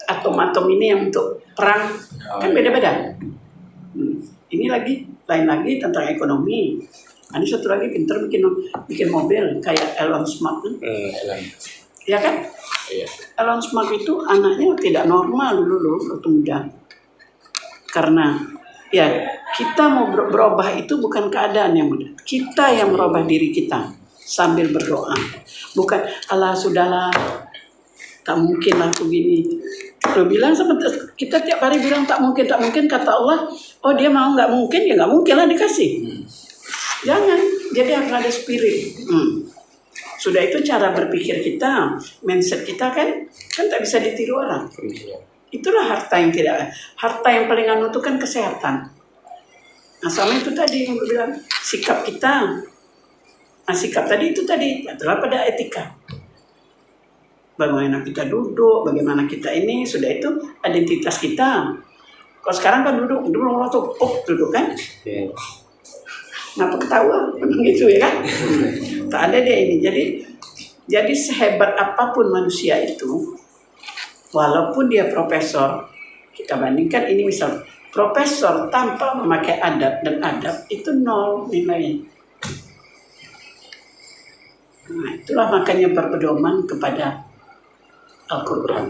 atom-atom ini yang untuk perang, kan beda-beda. Ini lain lagi tentang ekonomi. Ada satu lagi pintar bikin mobil kayak Elon Musk kan? Ya kan? Iya. Elon Musk itu anaknya tidak normal dulu waktu muda. Karena ya kita mau berubah itu bukan keadaan yang mudah. Kita yang merubah diri kita sambil berdoa. Bukan Allah sudahlah, tak mungkin lah begini. Lo bilang seperti kita tiap hari bilang tak mungkin, kata Allah, oh dia mau nggak mungkin, ya nggak mungkin lah dikasih. Jangan, jadi harus ada spirit. Sudah itu cara berpikir kita, mindset kita kan tak bisa ditiru orang. Itulah harta yang paling anu itu kan kesehatan. Nah sama itu tadi yang bilang sikap kita. Nah sikap tadi itu tadi adalah pada etika. Bagaimana kita duduk, bagaimana kita ini, sudah itu identitas kita. Kalau sekarang kan duduk waktu duduk kan. Kenapa ketawa? Memang gitu ya kan? Tak ada dia ini. Jadi sehebat apapun manusia itu, walaupun dia profesor, kita bandingkan ini misal profesor tanpa memakai adab dan adab itu nol nilainya. Nah, itulah makanya berpedoman kepada Al-Quran.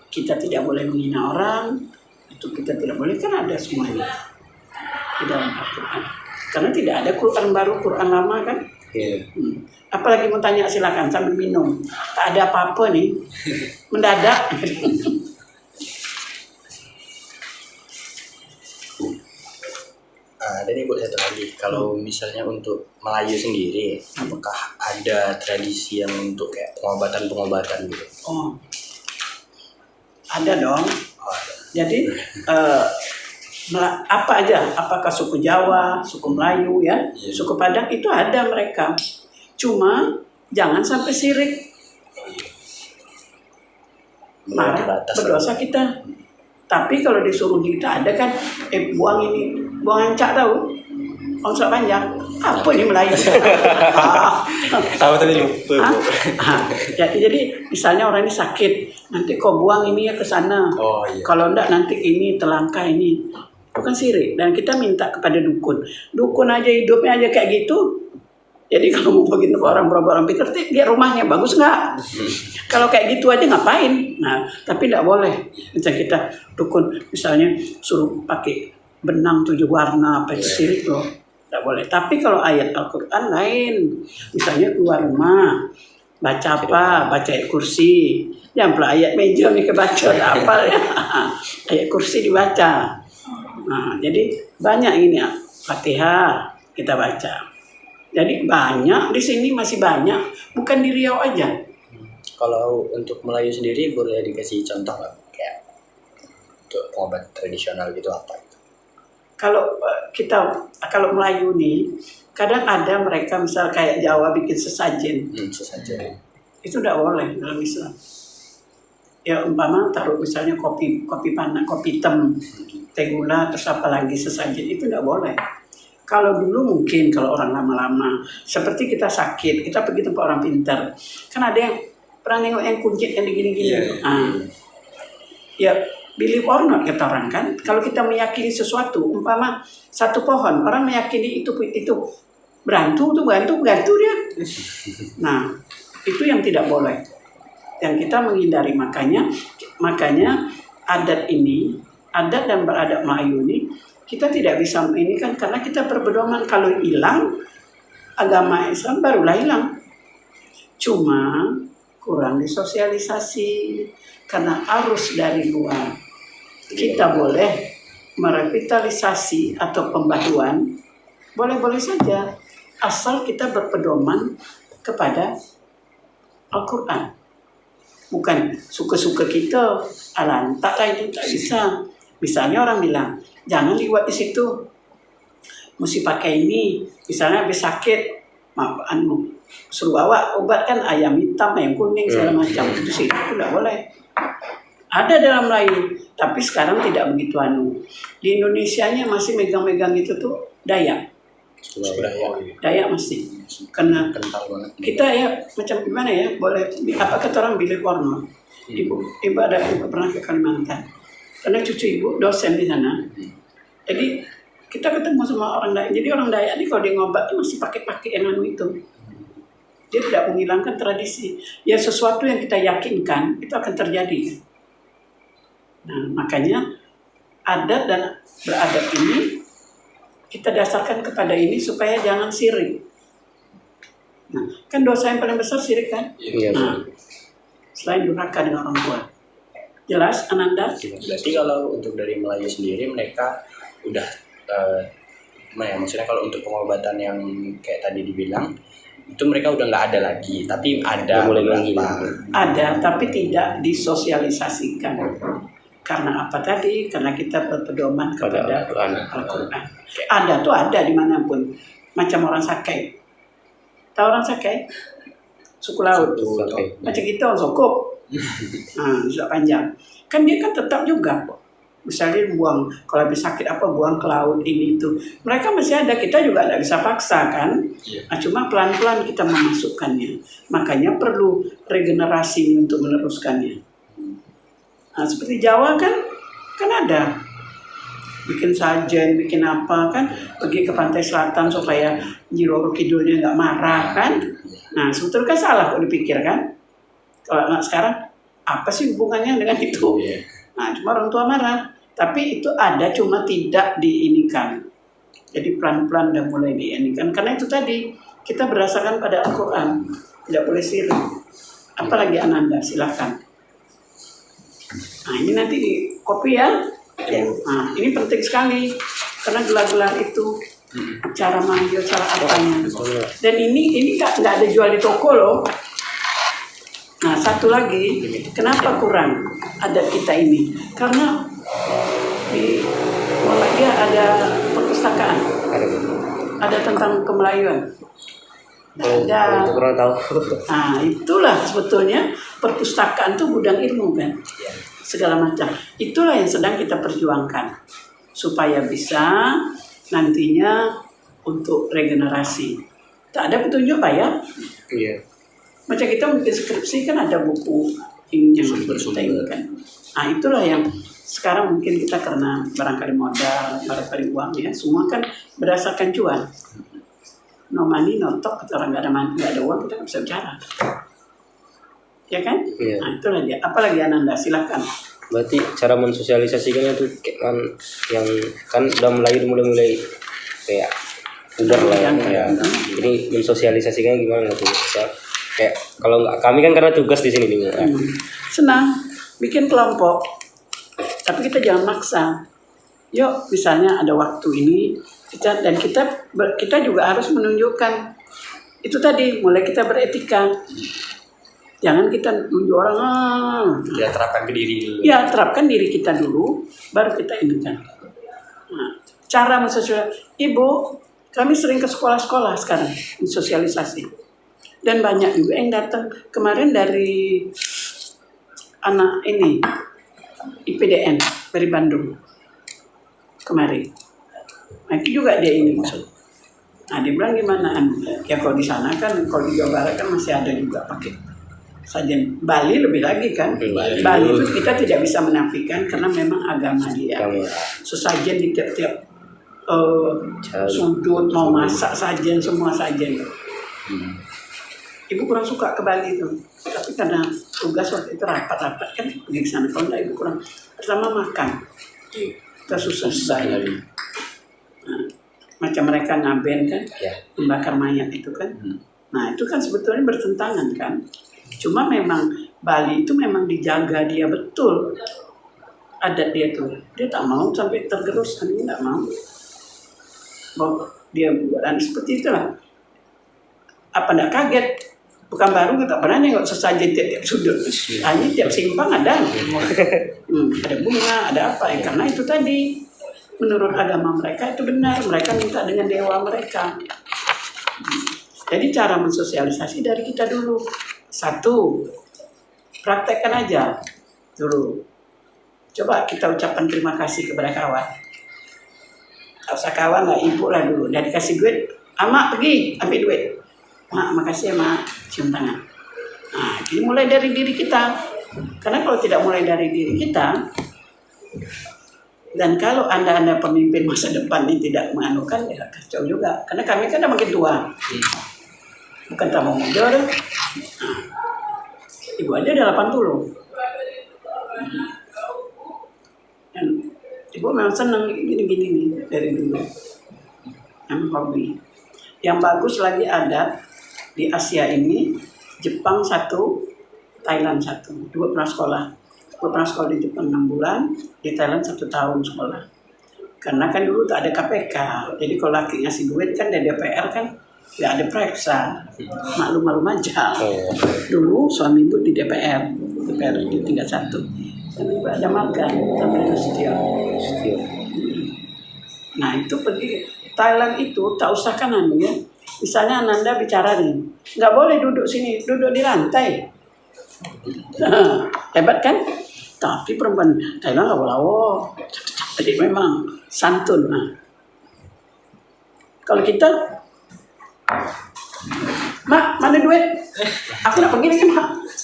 Kita tidak boleh menghina orang, itu kita tidak boleh, kan ada semuanya di dalam Al-Quran. Karena tidak ada Quran baru, Quran lama kan. Apalagi mau tanya silakan sambil minum. Tak ada apa-apa nih, mendadak. Ada nih buat satu lagi. Kalau misalnya untuk Melayu sendiri, apakah ada tradisi yang untuk kayak pengobatan gitu? Oh, ada dong. Jadi apa aja, apakah suku Jawa, suku Melayu ya, suku Padang itu ada mereka. Cuma jangan sampai sirik. Marah, berdosa kita. Tapi kalau disuruh kita ada kan, buang ancak tahu, sak panjang. Apa ini Melayu? Tahu tadi lupa. Jadi misalnya orang ini sakit, nanti kau buang ini ya ke sana. Oh, iya. Kalau enggak nanti ini telangka ini. Bukan sirik. Dan kita minta kepada dukun. Dukun aja hidupnya aja kayak gitu. Jadi kalau mau begitu orang berobak-obak pintar, dia rumahnya bagus nggak? Kalau kayak gitu aja ngapain? Nah, tapi nggak boleh. Misalnya kita dukun, misalnya suruh pakai benang 7 warna, apa itu sirik loh. Nggak boleh. Tapi kalau ayat Al-Quran lain. Misalnya keluar rumah, Baca apa? Baca ayat kursi. Jangan pula ayat meja ni kebaca tak hafal ya. Ayat kursi dibaca. Nah, jadi banyak ini ya. Fatihah kita baca. Jadi banyak di sini, masih banyak. Bukan di Riau aja. Kalau untuk Melayu sendiri boleh dikasih contoh nggak? Kayak untuk obat tradisional gitu apa? Kalau Melayu nih, kadang ada mereka misal kayak Jawa bikin sesajen. Sesajen. Itu tidak boleh dalam Islam. Ya umpama taruh misalnya kopi panas, kopi hitam, teh gula, terus apa lagi sesajen, itu tidak boleh. Kalau dulu mungkin kalau orang lama-lama, seperti kita sakit, kita pergi tempat orang pintar, kan ada yang pernah nengok yang kuncit yang gini-gini. Ya believe or not kata orang kan, kalau kita meyakini sesuatu, umpama satu pohon, orang meyakini itu berantu dia. Nah itu yang tidak boleh, yang kita menghindari. Makanya adat dan beradat Melayu ini kita tidak bisa ini kan, karena kita berpedoman kalau hilang agama Islam barulah hilang. Cuma kurang disosialisasi karena arus dari luar. Kita boleh merevitalisasi atau pembaruan, boleh-boleh saja, asal kita berpedoman kepada Al-Quran. Bukan suka-suka kita, taklah itu tak bisa. Misalnya orang bilang, jangan liwat di situ, mesti pakai ini. Misalnya habis sakit, suruh bawa obat kan ayam hitam, ayam kuning segala macam. Itu sih itu tidak boleh. Ada dalam Melayu, tapi sekarang tidak begitu Di Indonesianya masih megang-megang itu tuh Dayak. Dayak masih. Karena kita ya macam gimana ya, boleh apa kata orang bilik warna. Ibu pernah ke Kalimantan. Karena cucu ibu dosen di sana. Jadi kita ketemu sama orang Dayak. Jadi orang Dayak ini kalau dia ngobat tuh masih pakai yang itu. Dia tidak menghilangkan tradisi. Ya sesuatu yang kita yakinkan itu akan terjadi. Nah, makanya adat dan beradat ini kita dasarkan kepada ini supaya jangan sirik. Nah, kan dosa yang paling besar sirik kan? Nah, selain durhaka dengan orang tua. Jelas, Ananda? Berarti kalau untuk dari Melayu sendiri mereka udah maksudnya kalau untuk pengobatan yang kayak tadi dibilang itu mereka udah nggak ada lagi, tapi ada beberapa. Ada, tapi tidak disosialisasikan. Karena apa tadi? Karena kita berpedoman kepada Al-Quran. Ada tuh ada dimanapun. Macam orang Sakai. Tahu orang Sakai? Suku laut. Macam kita orang Sokop. Sudah panjang. Kan dia kan tetap juga. Misalnya buang, kalau habis sakit buang ke laut ini itu. Mereka masih ada, kita juga tidak bisa paksa kan. Nah, cuma pelan-pelan kita memasukkannya. Makanya perlu regenerasi untuk meneruskannya. Nah, seperti Jawa kan ada bikin sajen, bikin apa kan, pergi ke pantai selatan supaya Nyi Roro Kidulnya nggak marah kan. Nah sebetulnya kan salah kalau dipikir kan. Kalau anak sekarang apa sih hubungannya dengan itu? Nah cuma orang tua marah, tapi itu ada cuma tidak diinikan. Jadi pelan-pelan udah mulai diinikan, karena itu tadi kita berdasarkan pada Al-Quran, tidak boleh sirik. Apalagi Ananda, silakan. Nah ini nanti di kopi ya. Nah ini penting sekali karena gelar-gelar itu cara manggil, cara apanya. Dan ini nggak ada jual di toko loh. Nah satu lagi, kenapa kurang adat kita ini? Karena di Muhammadiyah ada perpustakaan, ada tentang kemelayuan. Ada. Nah itulah sebetulnya perpustakaan itu gudang ilmu kan, segala macam. Itulah yang sedang kita perjuangkan supaya bisa nantinya untuk regenerasi. Tak ada petunjuk Pak ya? Iya. Macam kita bikin skripsi kan ada buku yang kita kan. Nah itulah yang sekarang mungkin kita karena barangkali modal, barangkali uang ya, semua kan berdasarkan cuan. No money, no talk. Kita orang nggak ada uang, kita nggak bisa bicara. Ya kan? Iya. Nah itulah dia. Apalagi Ananda, silakan. Berarti cara mensosialisasikannya tuh kan yang kan udah mulai kayak udah lah ya. Jadi mensosialisasikannya gimana tuh? Kayak kalau nggak kami kan karena tugas di sini nih. Senang bikin kelompok, tapi kita jangan maksa. Yuk, misalnya ada waktu ini kita juga harus menunjukkan itu tadi, mulai kita beretika. Jangan kita nunjuk orang. Ya terapkan ke diri dulu. Ya, terapkan diri kita dulu, baru kita inikan. Nah, cara mensosialisasi. Ibu, kami sering ke sekolah-sekolah sekarang, sosialisasi. Dan banyak juga yang datang. Kemarin dari anak ini, IPDN, dari Bandung. Kemarin. Nah, itu juga dia ini masuk. Nah, dia bilang gimana? Ya kalau di sana kan, kalau di Jawa Barat kan masih ada juga pakai sajen. Bali lebih lagi kan. Bali itu kita tidak bisa menafikan karena memang agama dia. Sesajen di tiap-tiap sudut, mau masak sajen, semua sajen. Ibu kurang suka ke Bali itu, tapi karena tugas waktu itu rapat-rapat kan pergi ke sana. Kalau enggak ibu kurang, pertama makan, kita susah lagi. Nah, macam mereka ngaben kan, membakar mayat itu kan. Nah itu kan sebetulnya bertentangan kan. Cuma memang Bali itu memang dijaga dia betul adat dia tuh. Dia tak mau sampai tergerus, kan dia tak mau. Bahwa dia buat seperti itulah. Apa enggak kaget? Bukan baru kita pernah nengok sesajen tiap sudut. Hanya tiap simpang ada. Ada bunga, ada apa. Karena itu tadi menurut agama mereka itu benar. Mereka minta dengan dewa mereka. Jadi cara mensosialisasi dari kita dulu. Satu, praktekkan aja dulu. Coba kita ucapkan terima kasih kepada kawan. Tak usah kawan lah, ibu lah dulu. Dan dikasih duit, Mak pergi ambil duit. Mak, makasih ya Mak, cium tangan. Nah, ini mulai dari diri kita. Karena kalau tidak mulai dari diri kita, dan kalau anda pemimpin masa depan ini tidak menganukan, ya kacau juga. Karena kami kan udah makin tua. Bukan tamu muda. Nah, ibu aja udah 80. Dan ibu memang senang gini-gini nih dari dulu. Memang hobi. Yang bagus lagi ada di Asia ini, Jepang 1, Thailand 1. Dua pernah sekolah. Gue pernah sekolah di Jepang 6 bulan, di Thailand 1 tahun sekolah. Karena kan dulu tak ada KPK. Jadi kalau laki ngasih duit kan dari DPR kan nggak ada periksa. Maklum-maklum aja. Dulu suami ibu di DPR di tingkat 1. Dan ibu ada magang sampai itu setia. Nah itu pergi Thailand itu tak usah kan ya. Misalnya Ananda bicara nih, nggak boleh duduk sini, duduk di lantai. Hebat kan? Tapi perempuan Thailand nggak boleh. Jadi memang santun. Nah, kalau kita, Mak, mana duit? Aku nak pergi lagi,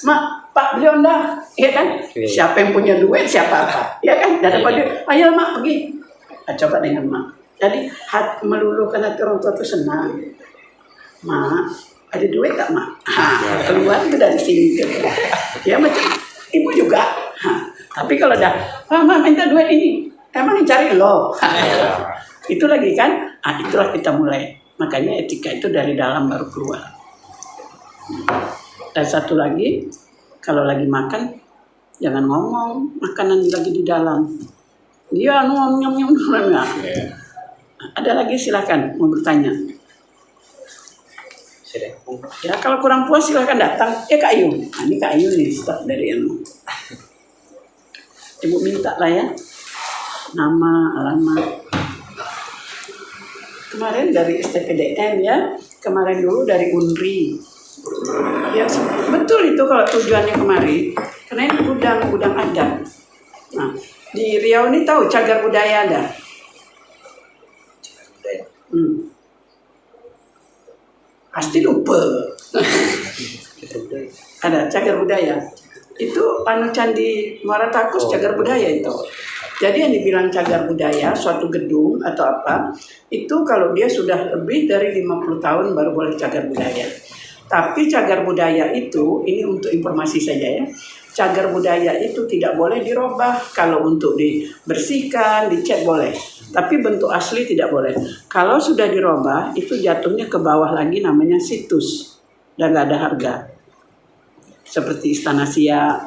Mak, Pak beli Honda, ya kan? Siapa yang punya duit, siapa apa, ya kan? Daripada ayo Mak pergi. Nah, coba dengan Mak. Jadi meluluhkan hati orang tua itu senang. Mak, ada duit tak Mak? Keluar itu dari sini. Ya macam ibu juga. Tapi kalau dah, Mak minta duit ini, emang yang cari lo. Itu lagi kan? Itulah kita mulai. Makanya etika itu dari dalam baru keluar. Dan satu lagi, kalau lagi makan, jangan ngomong makanan lagi di dalam. Dia nyom. Ada lagi silakan mau bertanya. Ya kalau kurang puas silakan datang. Kak Ayu. Nah, ini Kak Ayu nih staf dari ilmu. Ibu minta lah ya. Nama, alamat. Kemarin dari STPDN ya. Kemarin dulu dari UNRI. Ya betul itu kalau tujuannya kemari. Karena ini gudang adat. Nah, di Riau ini tahu cagar budaya ada. Pasti lupa. Ada cagar budaya. Itu Candi Muara Takus cagar budaya itu. Jadi yang dibilang cagar budaya, suatu gedung atau apa, itu kalau dia sudah lebih dari 50 tahun baru boleh cagar budaya. Tapi cagar budaya itu, ini untuk informasi saja ya, cagar budaya itu tidak boleh dirubah. Kalau untuk dibersihkan, dicat boleh. Tapi bentuk asli tidak boleh. Kalau sudah dirubah, itu jatuhnya ke bawah lagi namanya situs. Dan nggak ada harga. seperti Istana Siak,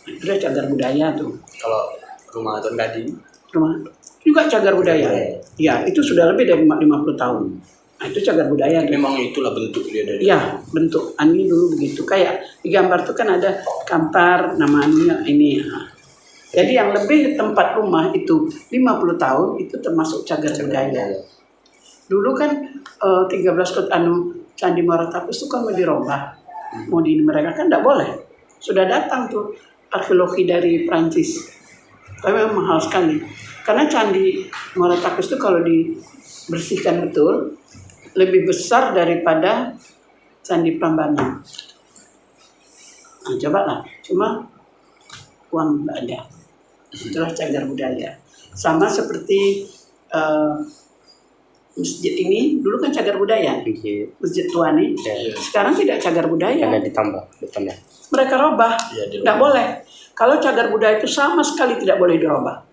itu udah cagar budaya tuh. Kalau rumah Tuan Gading Rumah juga cagar budaya. Ya, itu sudah lebih dari 50 tahun. Nah, itu cagar budaya. memang itulah bentuk dia dari Ya, bentuk ani dulu begitu. Kayak di gambar tuh kan ada kampar, nama anunya ini. Nah, jadi yang lebih tempat rumah itu 50 tahun itu termasuk cagar budaya. Dulu kan 13 Candi Muara Takus itu kan mau dirubah. Mau di mereka kan tidak boleh. Sudah datang tuh arkeologi dari Prancis. Tapi memang mahal sekali. Karena Candi Muara Takus itu kalau dibersihkan betul lebih besar daripada Candi Prambanan. Nah, coba lah. Cuma uang nggak ada. Itulah cagar budaya. Sama seperti masjid ini dulu kan cagar budaya. Masjid Tuani. Sekarang tidak cagar budaya. Karena ditambah depannya. Mereka robah. Ya, Tidak boleh. Kalau cagar budaya itu sama sekali tidak boleh dirubah.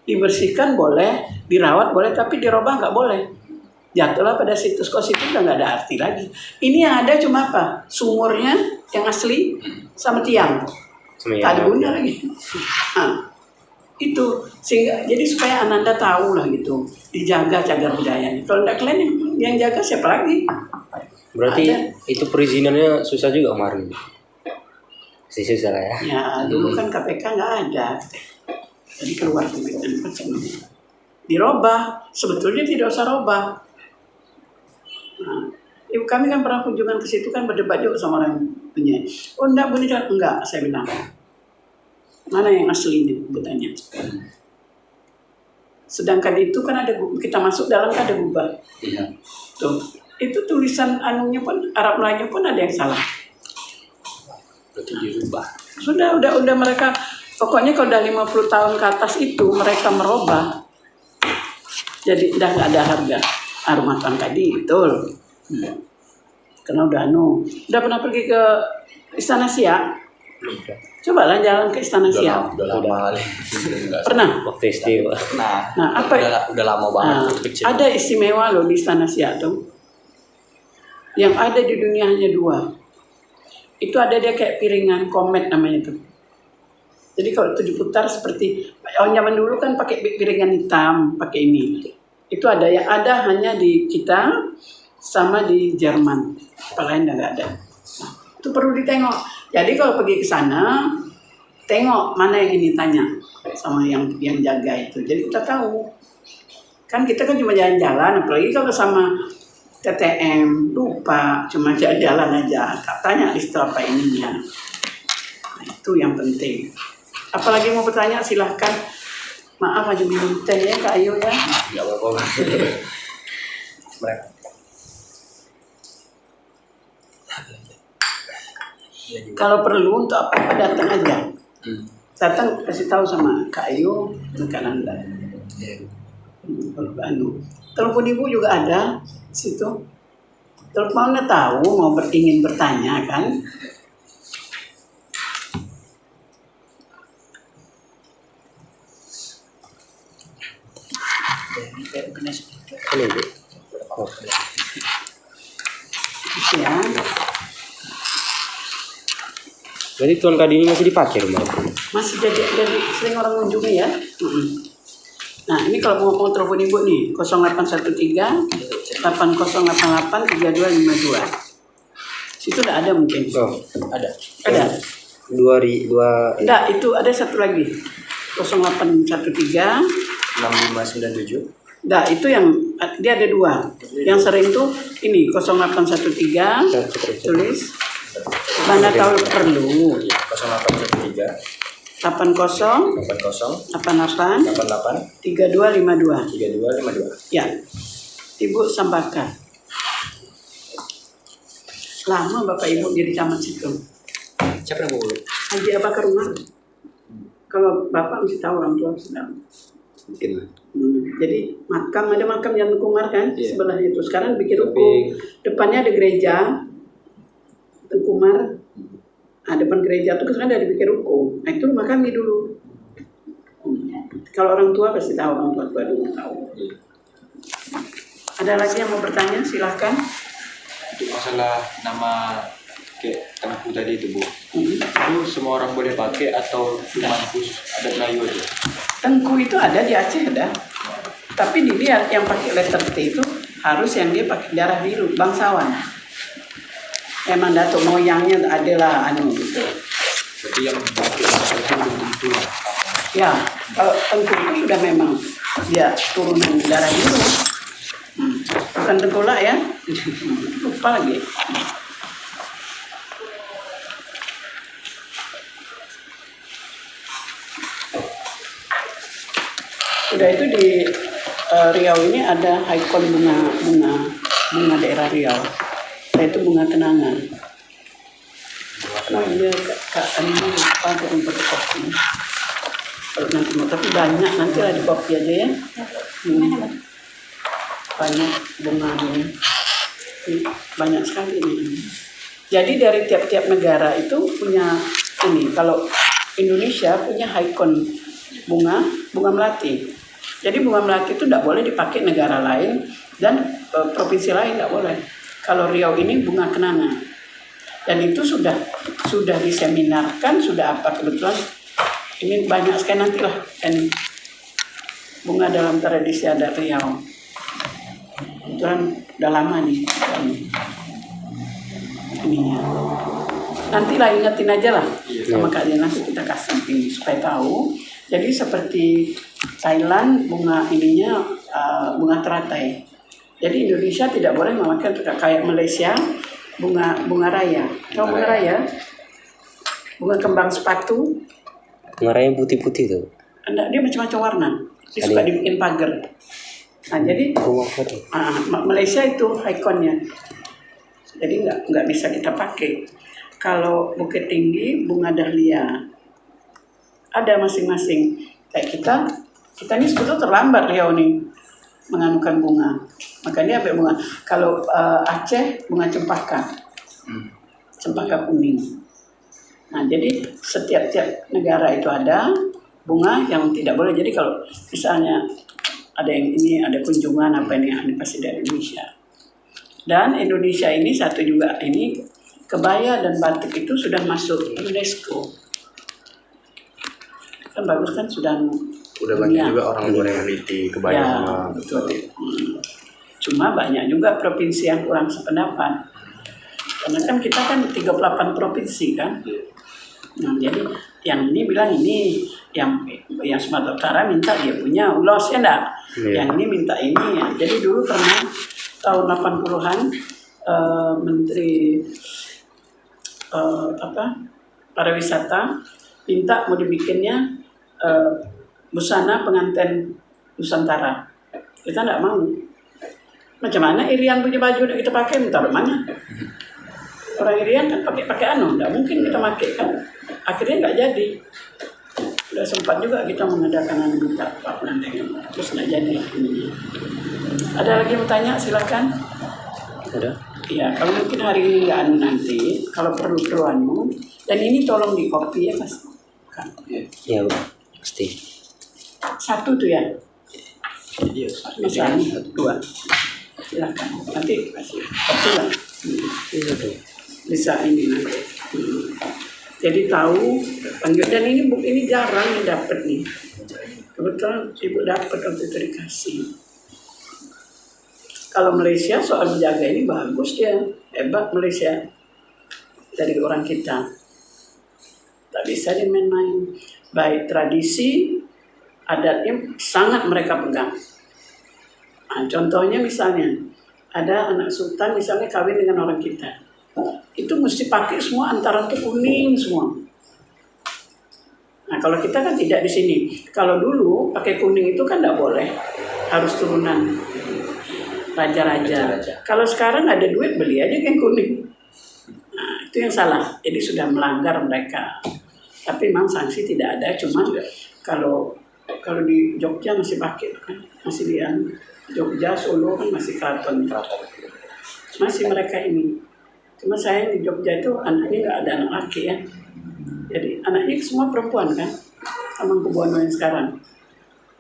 Dibersihkan boleh, dirawat boleh, tapi dirubah nggak boleh. Jatuhlah pada situs kos itu udah nggak ada arti lagi. Ini yang ada cuma apa? Sumurnya yang asli sama tiang. Tak ada guna lagi. Nah, itu sehingga jadi supaya Ananda tahu lah gitu, dijaga cagar budayanya. Kalau tidak kalian yang jaga siapa lagi? Berarti Ada. itu perizinannya susah juga kemarin. Susah lah ya. Ya dulu kan KPK nggak ada. Jadi keluar pimpinan macam ini. Dirobah, sebetulnya tidak usah robah. Nah, ibu kami kan pernah kunjungan ke situ kan berdebat juga sama orang punya. Oh enggak, enggak, saya bilang. Mana yang asli ini bertanya. Sedangkan itu kan ada kita masuk dalam kan ada gubah. Iya. Tuh, itu tulisan anunya pun Arab Melayu pun ada yang salah. Berarti dirubah. Sudah mereka pokoknya kalau udah 50 tahun ke atas itu mereka merubah. Jadi udah nggak ada harga. Rumah Tuan Kadi betul. Karena udah pernah pergi ke Istana Siak? Coba lah jalan ke Istana Siak. Udah lama kali. Pernah? Waktu SD. Nah, apa? Udah lama banget. Nah, waktu kecil. ada istimewa loh di Istana Siak tuh. Yang ada di dunia hanya 2. Itu ada dia kayak piringan komet namanya tuh. Jadi kalau itu diputar seperti zaman dulu kan pakai piringan hitam, pakai ini. Itu ada yang ada hanya di kita sama di Jerman. Apa lain nggak ada. Nah, itu perlu ditengok. Jadi kalau pergi ke sana, tengok mana yang ini tanya sama yang jaga itu. Jadi kita tahu. Kan kita kan cuma jalan-jalan, apalagi kalau sama TTM, lupa, cuma jalan aja, tak tanya listu apa ininya. Nah, itu yang penting. Apalagi mau bertanya silahkan. Maaf aja minum teh ya Kak Ayu ya. Nggak apa-apa. Mereka. Kalau perlu untuk apa datang aja. Datang kasih tahu sama Kak Ayu, Kak Nanda. Telepon ibu juga ada situ. Teleponnya tahu mau ingin bertanya kan. Ya. Jadi Tuan Kadi ini masih dipakai rumah? Masih jadi sering orang mengunjungi ya. Nah ini kalau mau telepon ibu nih 0813 8088 3252. Situ udah ada mungkin. Oh, Ada. Ada. Enggak, itu ada satu lagi 0813. 6597. Nah itu yang dia ada 2. Yang sering tuh ini 0813 tulis. Mana tahu perlu. 0813 80 88 88 88 3252. 3252. Ya. Ibu Sambaka. Lama Bapak Ibu jadi camat situ. Siapa yang mau? Haji Abakar Umar. Kalau Bapak mesti tahu orang tua sedang. Mungkin. Jadi ada makam yang Umar kan sebelah itu. Sekarang bikin ruko. Tapi- Depannya ada gereja. Tengkumar. Nah, depan gereja itu sekarang ada dibikin ruko. Nah itu rumah kami dulu. Kalau orang tua pasti tahu, orang tua dulu tahu. Ada lagi yang mau bertanya? Silahkan. Masalah nama kayak tengku tadi itu Bu. Hmm. Itu semua orang boleh pakai atau cuma khusus adat Melayu aja? Tengku itu ada di Aceh ada. Tapi dilihat yang pakai letter T itu harus yang dia pakai darah biru, bangsawan. Emang datuk moyangnya adalah gitu. Jadi yang pakai itu belum tentu lah. Ya, kalau tengku itu sudah memang dia turunan darah biru. Bukan tengkolak ya. Lupa lagi. Udah itu di Riau ini ada ikon bunga daerah Riau. Yaitu bunga kenangan. Oh iya, Kak Ani lupa turun fotokopi. Kalau nanti mau, tapi banyak, nanti lah di kopi aja ya. Banyak bunga ini. Banyak sekali ini. Jadi dari tiap-tiap negara itu punya ini. Kalau Indonesia punya ikon bunga melati. Jadi bunga melati itu tidak boleh dipakai negara lain dan provinsi lain tidak boleh. Kalau Riau ini bunga kenangan. Dan itu sudah diseminarkan, sudah apa kebetulan ini banyak sekali nantilah ini bunga dalam tradisi adat Riau. Kebetulan udah lama nih ininya. Nantilah ingetin aja lah sama Kak Dian, nanti kita kasih ini supaya tahu. Jadi seperti Thailand bunga ininya bunga teratai. Jadi Indonesia tidak boleh memakai kayak Malaysia bunga raya. Tahu bunga raya? Bunga kembang sepatu. Bunga raya putih-putih tuh. Dia macam-macam warna. Dia suka dibikin pagar. Nah jadi Malaysia itu ikonnya. Jadi nggak bisa kita pakai. Kalau Bukit Tinggi bunga dahlia. Ada masing-masing. Kayak kita ini sebetulnya terlambat Riau nih menganukan bunga. Makanya ambil bunga. Kalau Aceh bunga cempaka. Cempaka kuning. Nah, jadi setiap negara itu ada bunga yang tidak boleh. Jadi kalau misalnya ada yang ini, ada kunjungan apa ini pasti dari Indonesia. Dan Indonesia ini satu juga ini kebaya dan batik itu sudah masuk UNESCO. Kan bagus kan sudah banyak juga orang luar yang meneliti kebaya ya, sama betul. Cuma banyak juga provinsi yang kurang sependapat. Karena kan kita kan 38 provinsi kan. Nah, jadi yang ini bilang ini, yang Sumatera Utara minta dia punya ulos ya enggak? Yang ini minta ini ya. Jadi dulu pernah tahun 80-an Menteri pariwisata minta mau dibikinnya busana pengantin Nusantara. Kita enggak mau. Macam mana Irian punya baju yang kita pakai, taruh mana? Orang Irian kan pakai enggak mungkin kita pakai kan. Akhirnya nggak jadi. Udah sempat juga kita mengadakan minta Pak Pengantin, terus nggak jadi. Ada lagi mau tanya, silakan. Ada? Iya, kalau mungkin hari ini nggak nanti, kalau perlu anu, dan ini tolong di copy ya Mas. Iya, pasti. Satu tuh ya. Iya, Misalnya 2. Silakan. Nanti kasih copy lah. Bisa ini nanti. Jadi tahu panggil, dan ini jarang yang dapat nih. Kebetulan ibu dapat waktu itu dikasih. Kalau Malaysia soal menjaga ini bagus dia, hebat Malaysia dari orang kita. Tak bisa dimain-main. Baik tradisi, adatnya sangat mereka pegang. Nah, contohnya misalnya ada anak sultan misalnya kawin dengan orang kita. Itu mesti pakai semua antara itu kuning semua. Nah kalau kita kan tidak di sini. Kalau dulu pakai kuning itu kan tidak boleh, harus turunan raja-raja. Kalau sekarang ada duit beli aja yang kuning. Nah itu yang salah. Jadi sudah melanggar mereka. Tapi memang sanksi tidak ada. Cuma kalau di Jogja masih pakai kan, masih di Jogja, Solo kan masih keraton. Masih mereka ini. Cuma saya di Jogja itu anaknya nggak ada anak laki ya. Jadi anaknya semua perempuan kan. Hamengkubuwono yang sekarang.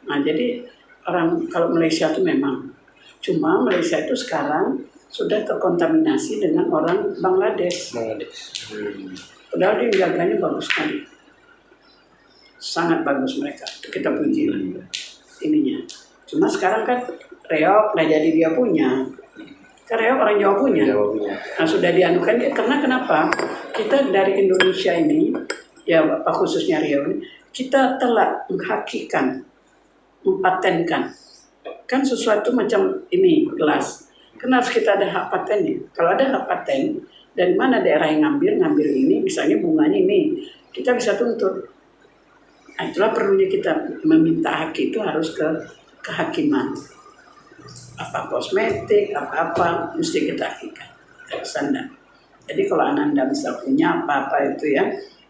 Nah jadi orang kalau Malaysia itu memang. Cuma Malaysia itu sekarang sudah terkontaminasi dengan orang Bangladesh. Padahal dia menjaganya bagus sekali. Sangat bagus mereka. Kita puji lah ininya. Cuma sekarang kan reok, nah jadi dia punya. Kan reok orang Jawa punya. Nah sudah dianukan dia. Karena kenapa? Kita dari Indonesia ini, ya Bapak khususnya Riau ini, kita telah menghakikan, mempatenkan. Kan sesuatu macam ini gelas. Kenapa kita ada hak patennya? Kalau ada hak paten, dari mana daerah yang ngambil ini, misalnya bunganya ini, kita bisa tuntut. Nah, itulah perlunya kita meminta hak itu harus ke kehakiman. Apa kosmetik, apa mesti kita hakikan. Standar. Jadi kalau Ananda bisa punya apa-apa itu ya,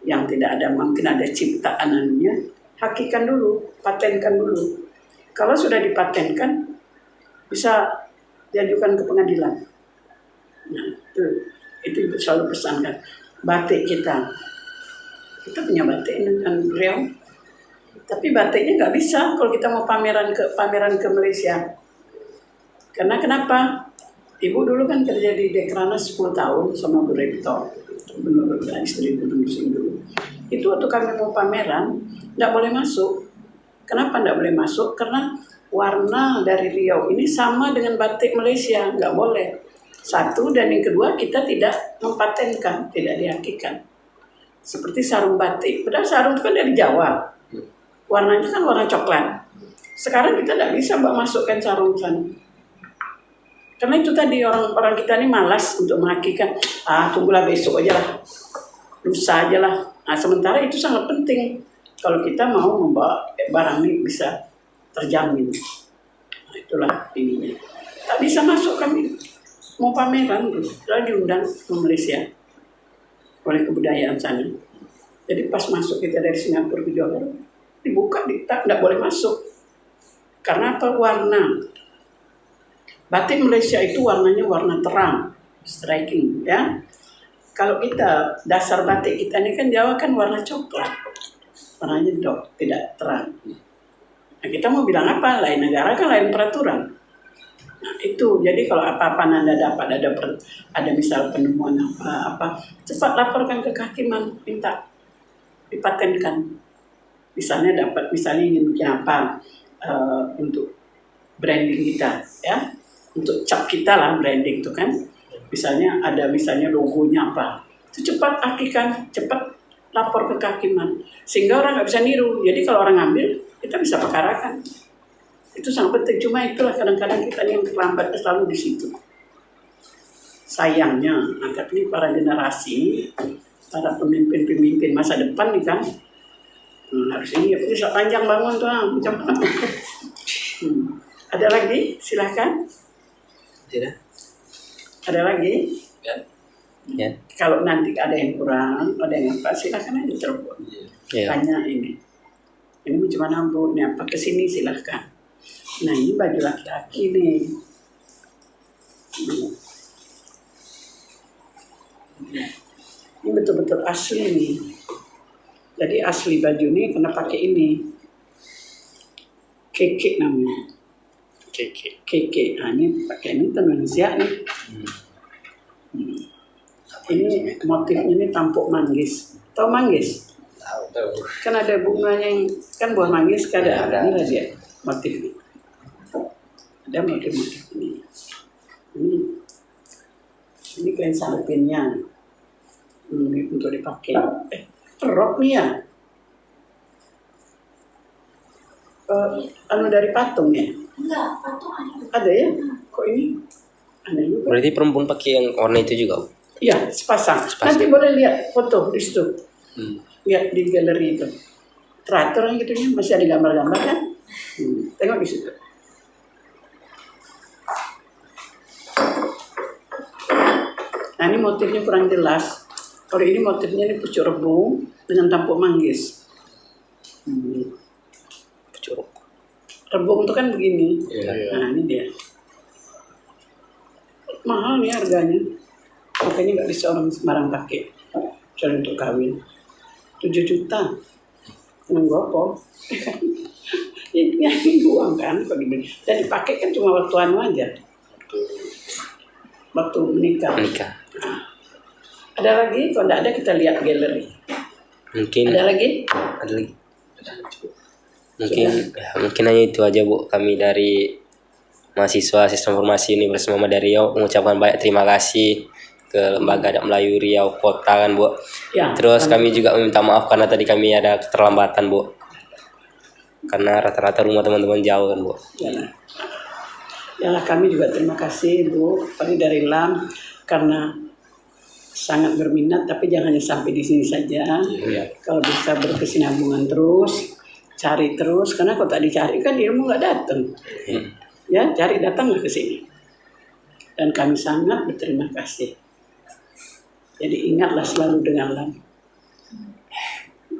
yang tidak ada, mungkin ada ciptaan anunya, hakikan dulu, patenkan dulu. Kalau sudah dipatenkan, bisa diajukan ke pengadilan. Nah, itu selalu pesankan. Batik kita punya batik dengan Riau, tapi batiknya nggak bisa kalau kita mau pameran ke Malaysia. Karena kenapa? Ibu dulu kan kerja di Dekranasda 10 tahun sama Bu Rektor, Gubernur istri Gubernur dulu. Itu waktu kami mau pameran, nggak boleh masuk. Kenapa nggak boleh masuk? Karena warna dari Riau ini sama dengan batik Malaysia, nggak boleh. Satu, dan yang kedua kita tidak mempatenkan, tidak dihakikan. Seperti sarung batik, padahal sarung itu kan dari Jawa, warnanya kan warna coklat. Sekarang kita tidak bisa masukkan sarung sana. Karena itu tadi orang kita ini malas untuk menghakikan. Tunggulah besok aja lah, lusa aja lah. Nah, sementara itu sangat penting kalau kita mau membawa barang ini bisa terjamin. Nah, itulah ininya. Tak bisa masuk kami mau pameran, sudah diundang ke Malaysia oleh kebudayaan sana. Jadi pas masuk kita dari Singapura ke Johor, dibuka, tidak boleh masuk. Karena apa? Warna. Batik Malaysia itu warnanya warna terang, striking, ya. Kalau kita dasar batik kita ini kan Jawa kan warna coklat, warnanya tidak terang. Nah, kita mau bilang apa? Lain negara kan lain peraturan. Nah, itu jadi kalau apa-apa Anda dapat ada misal penemuan apa cepat laporkan ke kehakiman, minta dipatenkan. Misalnya ingin bikin apa untuk branding kita, ya, untuk cap kita lah branding itu kan. Misalnya ada logonya apa, itu cepat hakikan, cepat lapor ke kehakiman sehingga orang nggak bisa niru. Jadi kalau orang ngambil kita bisa perkarakan. Itu sangat penting. Cuma itulah kadang-kadang kita yang terlambat selalu di situ. Sayangnya, ini para generasi, para pemimpin masa depan nih kan, harus ini bisa panjang bangun tuh, macam apa? Ada lagi? Silahkan. Tidak. Ada lagi? Ya. Kalau nanti ada yang kurang, ada yang apa, silahkan aja telepon. Ya. Tanya ini macam mana Bu? Ini apa kesini silahkan. Nah ini baju laki-laki nih. Ini betul-betul asli nih. Jadi asli baju ini kena pakai ini. Keke namanya. Keke. Nah ini pakai ini tenun Indonesia nih. Ini motifnya ini tampuk manggis. Tahu manggis? Tahu. Kan ada bunganya yang kan buah manggis kan ada. Inilah dia motifnya. Ada motif-motif ini. Ini kain salpinnya. Ini untuk dipakai. Rok nih ya. Dari patung ya? Enggak, patung Ada ya? Kok ini? Aneh juga. Berarti perempuan pakai yang warna itu juga? Iya, sepasang. Nanti boleh lihat foto di situ. Lihat di galeri itu. Teratur yang gitu masih ada gambar-gambar kan? Tengok di situ. Nah ini motifnya kurang jelas. Kalau ini motifnya ini pucuk rebung dengan tampuk manggis. Pucuk rebung itu kan begini. Ya. Nah ini dia. Mahal nih harganya. Makanya nggak bisa orang sembarang pakai. Kecuali untuk kawin. 7 juta. Yang gopo. Ini uang kan. Dan dipakai kan cuma waktu anu aja. waktu menikah. Menikah. Ada lagi? Kalau tidak ada kita lihat galeri. Mungkin Ada lagi? ada lagi. Mungkin hanya itu aja Bu, kami dari mahasiswa Sistem Informasi Universitas Muhammadiyah Riau mengucapkan banyak terima kasih ke Lembaga Adat Melayu Riau Kota kan Bu. Ya. Terus kami juga meminta maaf karena tadi kami ada keterlambatan Bu, karena rata-rata rumah teman-teman jauh kan Bu. Yalah, kami juga terima kasih Bu Pari dari LAM karena sangat berminat, tapi jangan hanya sampai di sini saja. Kalau bisa berkesinambungan terus, cari terus, karena kalau tak dicari kan ilmu nggak datang. Ya, cari datanglah ke sini. Dan kami sangat berterima kasih. Jadi ingatlah selalu dengan LAM.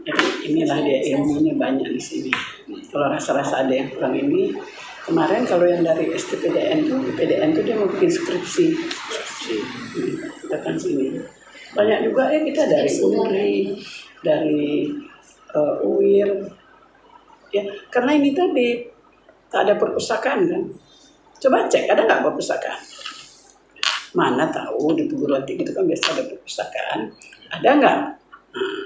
Jadi inilah dia, ilmunya banyak di sini. Kalau rasa-rasa ada yang kurang ini, kemarin kalau yang dari STPDN tuh, PDN tuh dia mau bikin skripsi. Datang sini. Banyak juga ya kita dari UNRI, dari UIR. Ya, karena ini tadi tak ada perpustakaan kan. Coba cek, ada nggak perpustakaan? Mana tahu di perguruan tinggi itu kan biasa ada perpustakaan. Ada nggak? Nah,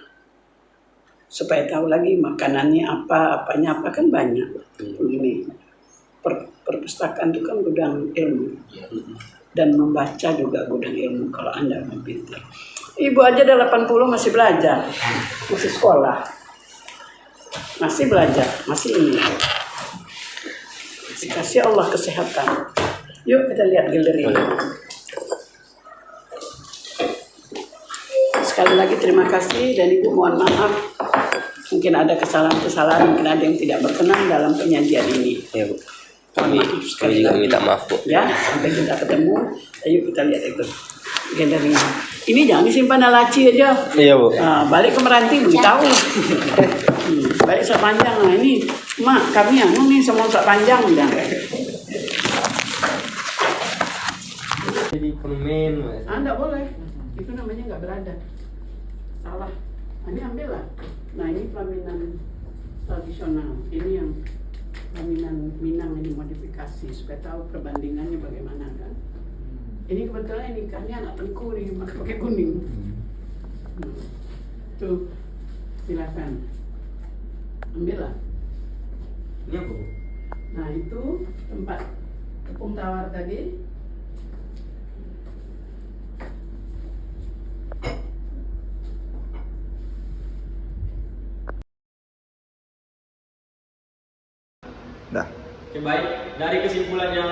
supaya tahu lagi makanannya apa, apanya apa kan banyak. Begini, perpustakaan itu kan gudang ilmu. Dan membaca juga gudang ilmu kalau Anda mau pintar. Ibu aja ada 80 masih belajar, masih sekolah, masih belajar, masih ini. Kasih Allah kesehatan. Yuk kita lihat galeri. Sekali lagi terima kasih dan Ibu mohon maaf. Mungkin ada kesalahan-kesalahan, mungkin ada yang tidak berkenan dalam penyajian ini. Ya Bu. Kami juga minta maaf Bu. Ya, sampai kita ketemu. Ayo kita lihat itu galeri. Ini jangan disimpan laci aja. Iya Bu. Nah, balik ke Meranti belum tahu. Balik sak panjang. Nah ini, Mak, kami yang nih semua sak panjang udah. Jadi permen Mas. Enggak boleh. Itu namanya nggak berada. Salah. Ini ambil lah. Nah ini pelaminan tradisional. Ini yang pelaminan Minang ini modifikasi supaya tahu perbandingannya bagaimana kan. Ini kebetulan nikahnya anak tengku nih, maka pakai kuning. Tuh, silakan. Ambil lah. Ini apa Bu? Nah itu tempat tepung tawar tadi. Dah. Oke, baik, dari kesimpulan yang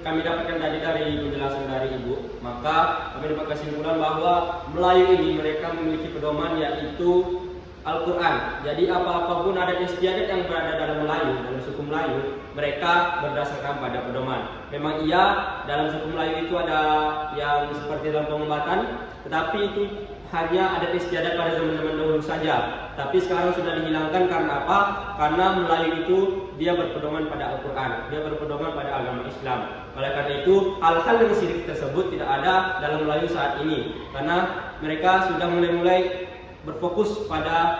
kami dapatkan tadi dari penjelasan dari Ibu, maka kami dapat kesimpulan bahwa Melayu ini mereka memiliki pedoman yaitu Al-Quran. Jadi apa-apapun adat istiadat yang berada dalam Melayu, dalam suku Melayu, mereka berdasarkan pada pedoman. Memang iya, dalam suku Melayu itu ada yang seperti dalam pengobatan, tetapi itu hanya adat istiadat pada zaman-zaman dahulu saja. Tapi sekarang sudah dihilangkan karena apa? Karena Melayu itu dia berpedoman pada Al-Quran, dia berpedoman pada agama Islam. Oleh karena itu, hal-hal yang syirik tersebut tidak ada dalam Melayu saat ini, karena mereka sudah mulai berfokus pada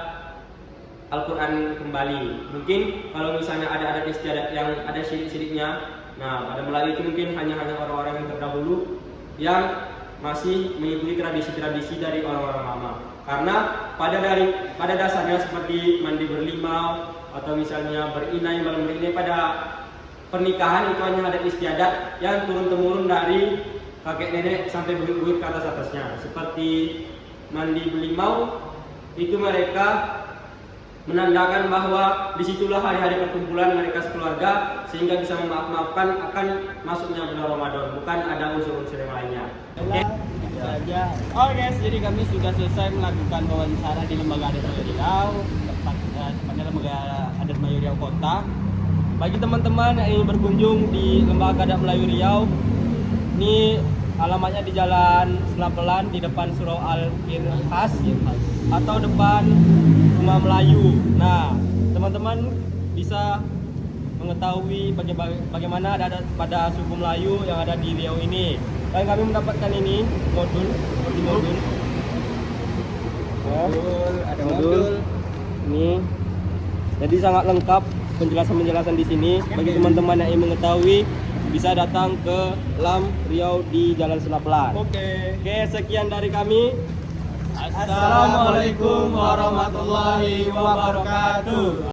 Al-Quran kembali. Mungkin kalau misalnya ada adat istiadat yang ada syirik-syiriknya, nah pada Melayu itu mungkin hanya orang-orang yang terdahulu yang masih mengikuti tradisi-tradisi dari orang-orang lama. Karena pada dasarnya seperti mandi berlimau atau misalnya berinai, malam berinai pada pernikahan itu hanya adat istiadat yang turun-temurun dari kakek nenek sampai buyut-buyut ke atas-atasnya. Seperti mandi berlimau itu mereka menandakan bahwa disitulah hari-hari perkumpulan mereka sekeluarga sehingga bisa memaaf-maafkan akan masuknya bulan Ramadan, bukan ada unsur-unsur yang lainnya. Oke, itu aja. Oke guys, jadi kami sudah selesai melakukan wawancara di Lembaga Adat Melayu Riau, tepatnya Lembaga Adat Melayu Riau Kota. Bagi teman-teman yang ingin berkunjung di Lembaga Adat Melayu Riau, ini alamatnya di Jalan Selapelan di depan Surau Al-Irhas atau depan Rumah Melayu. Nah, teman-teman bisa mengetahui bagaimana adat pada suku Melayu yang ada di Riau ini. Dan kami mendapatkan ini modul. Ada modul. Ini. Jadi sangat lengkap penjelasan-penjelasan di sini bagi teman-teman yang ingin mengetahui bisa datang ke LAM Riau di Jalan Senapelan. Oke, sekian dari kami. Assalamualaikum warahmatullahi wabarakatuh.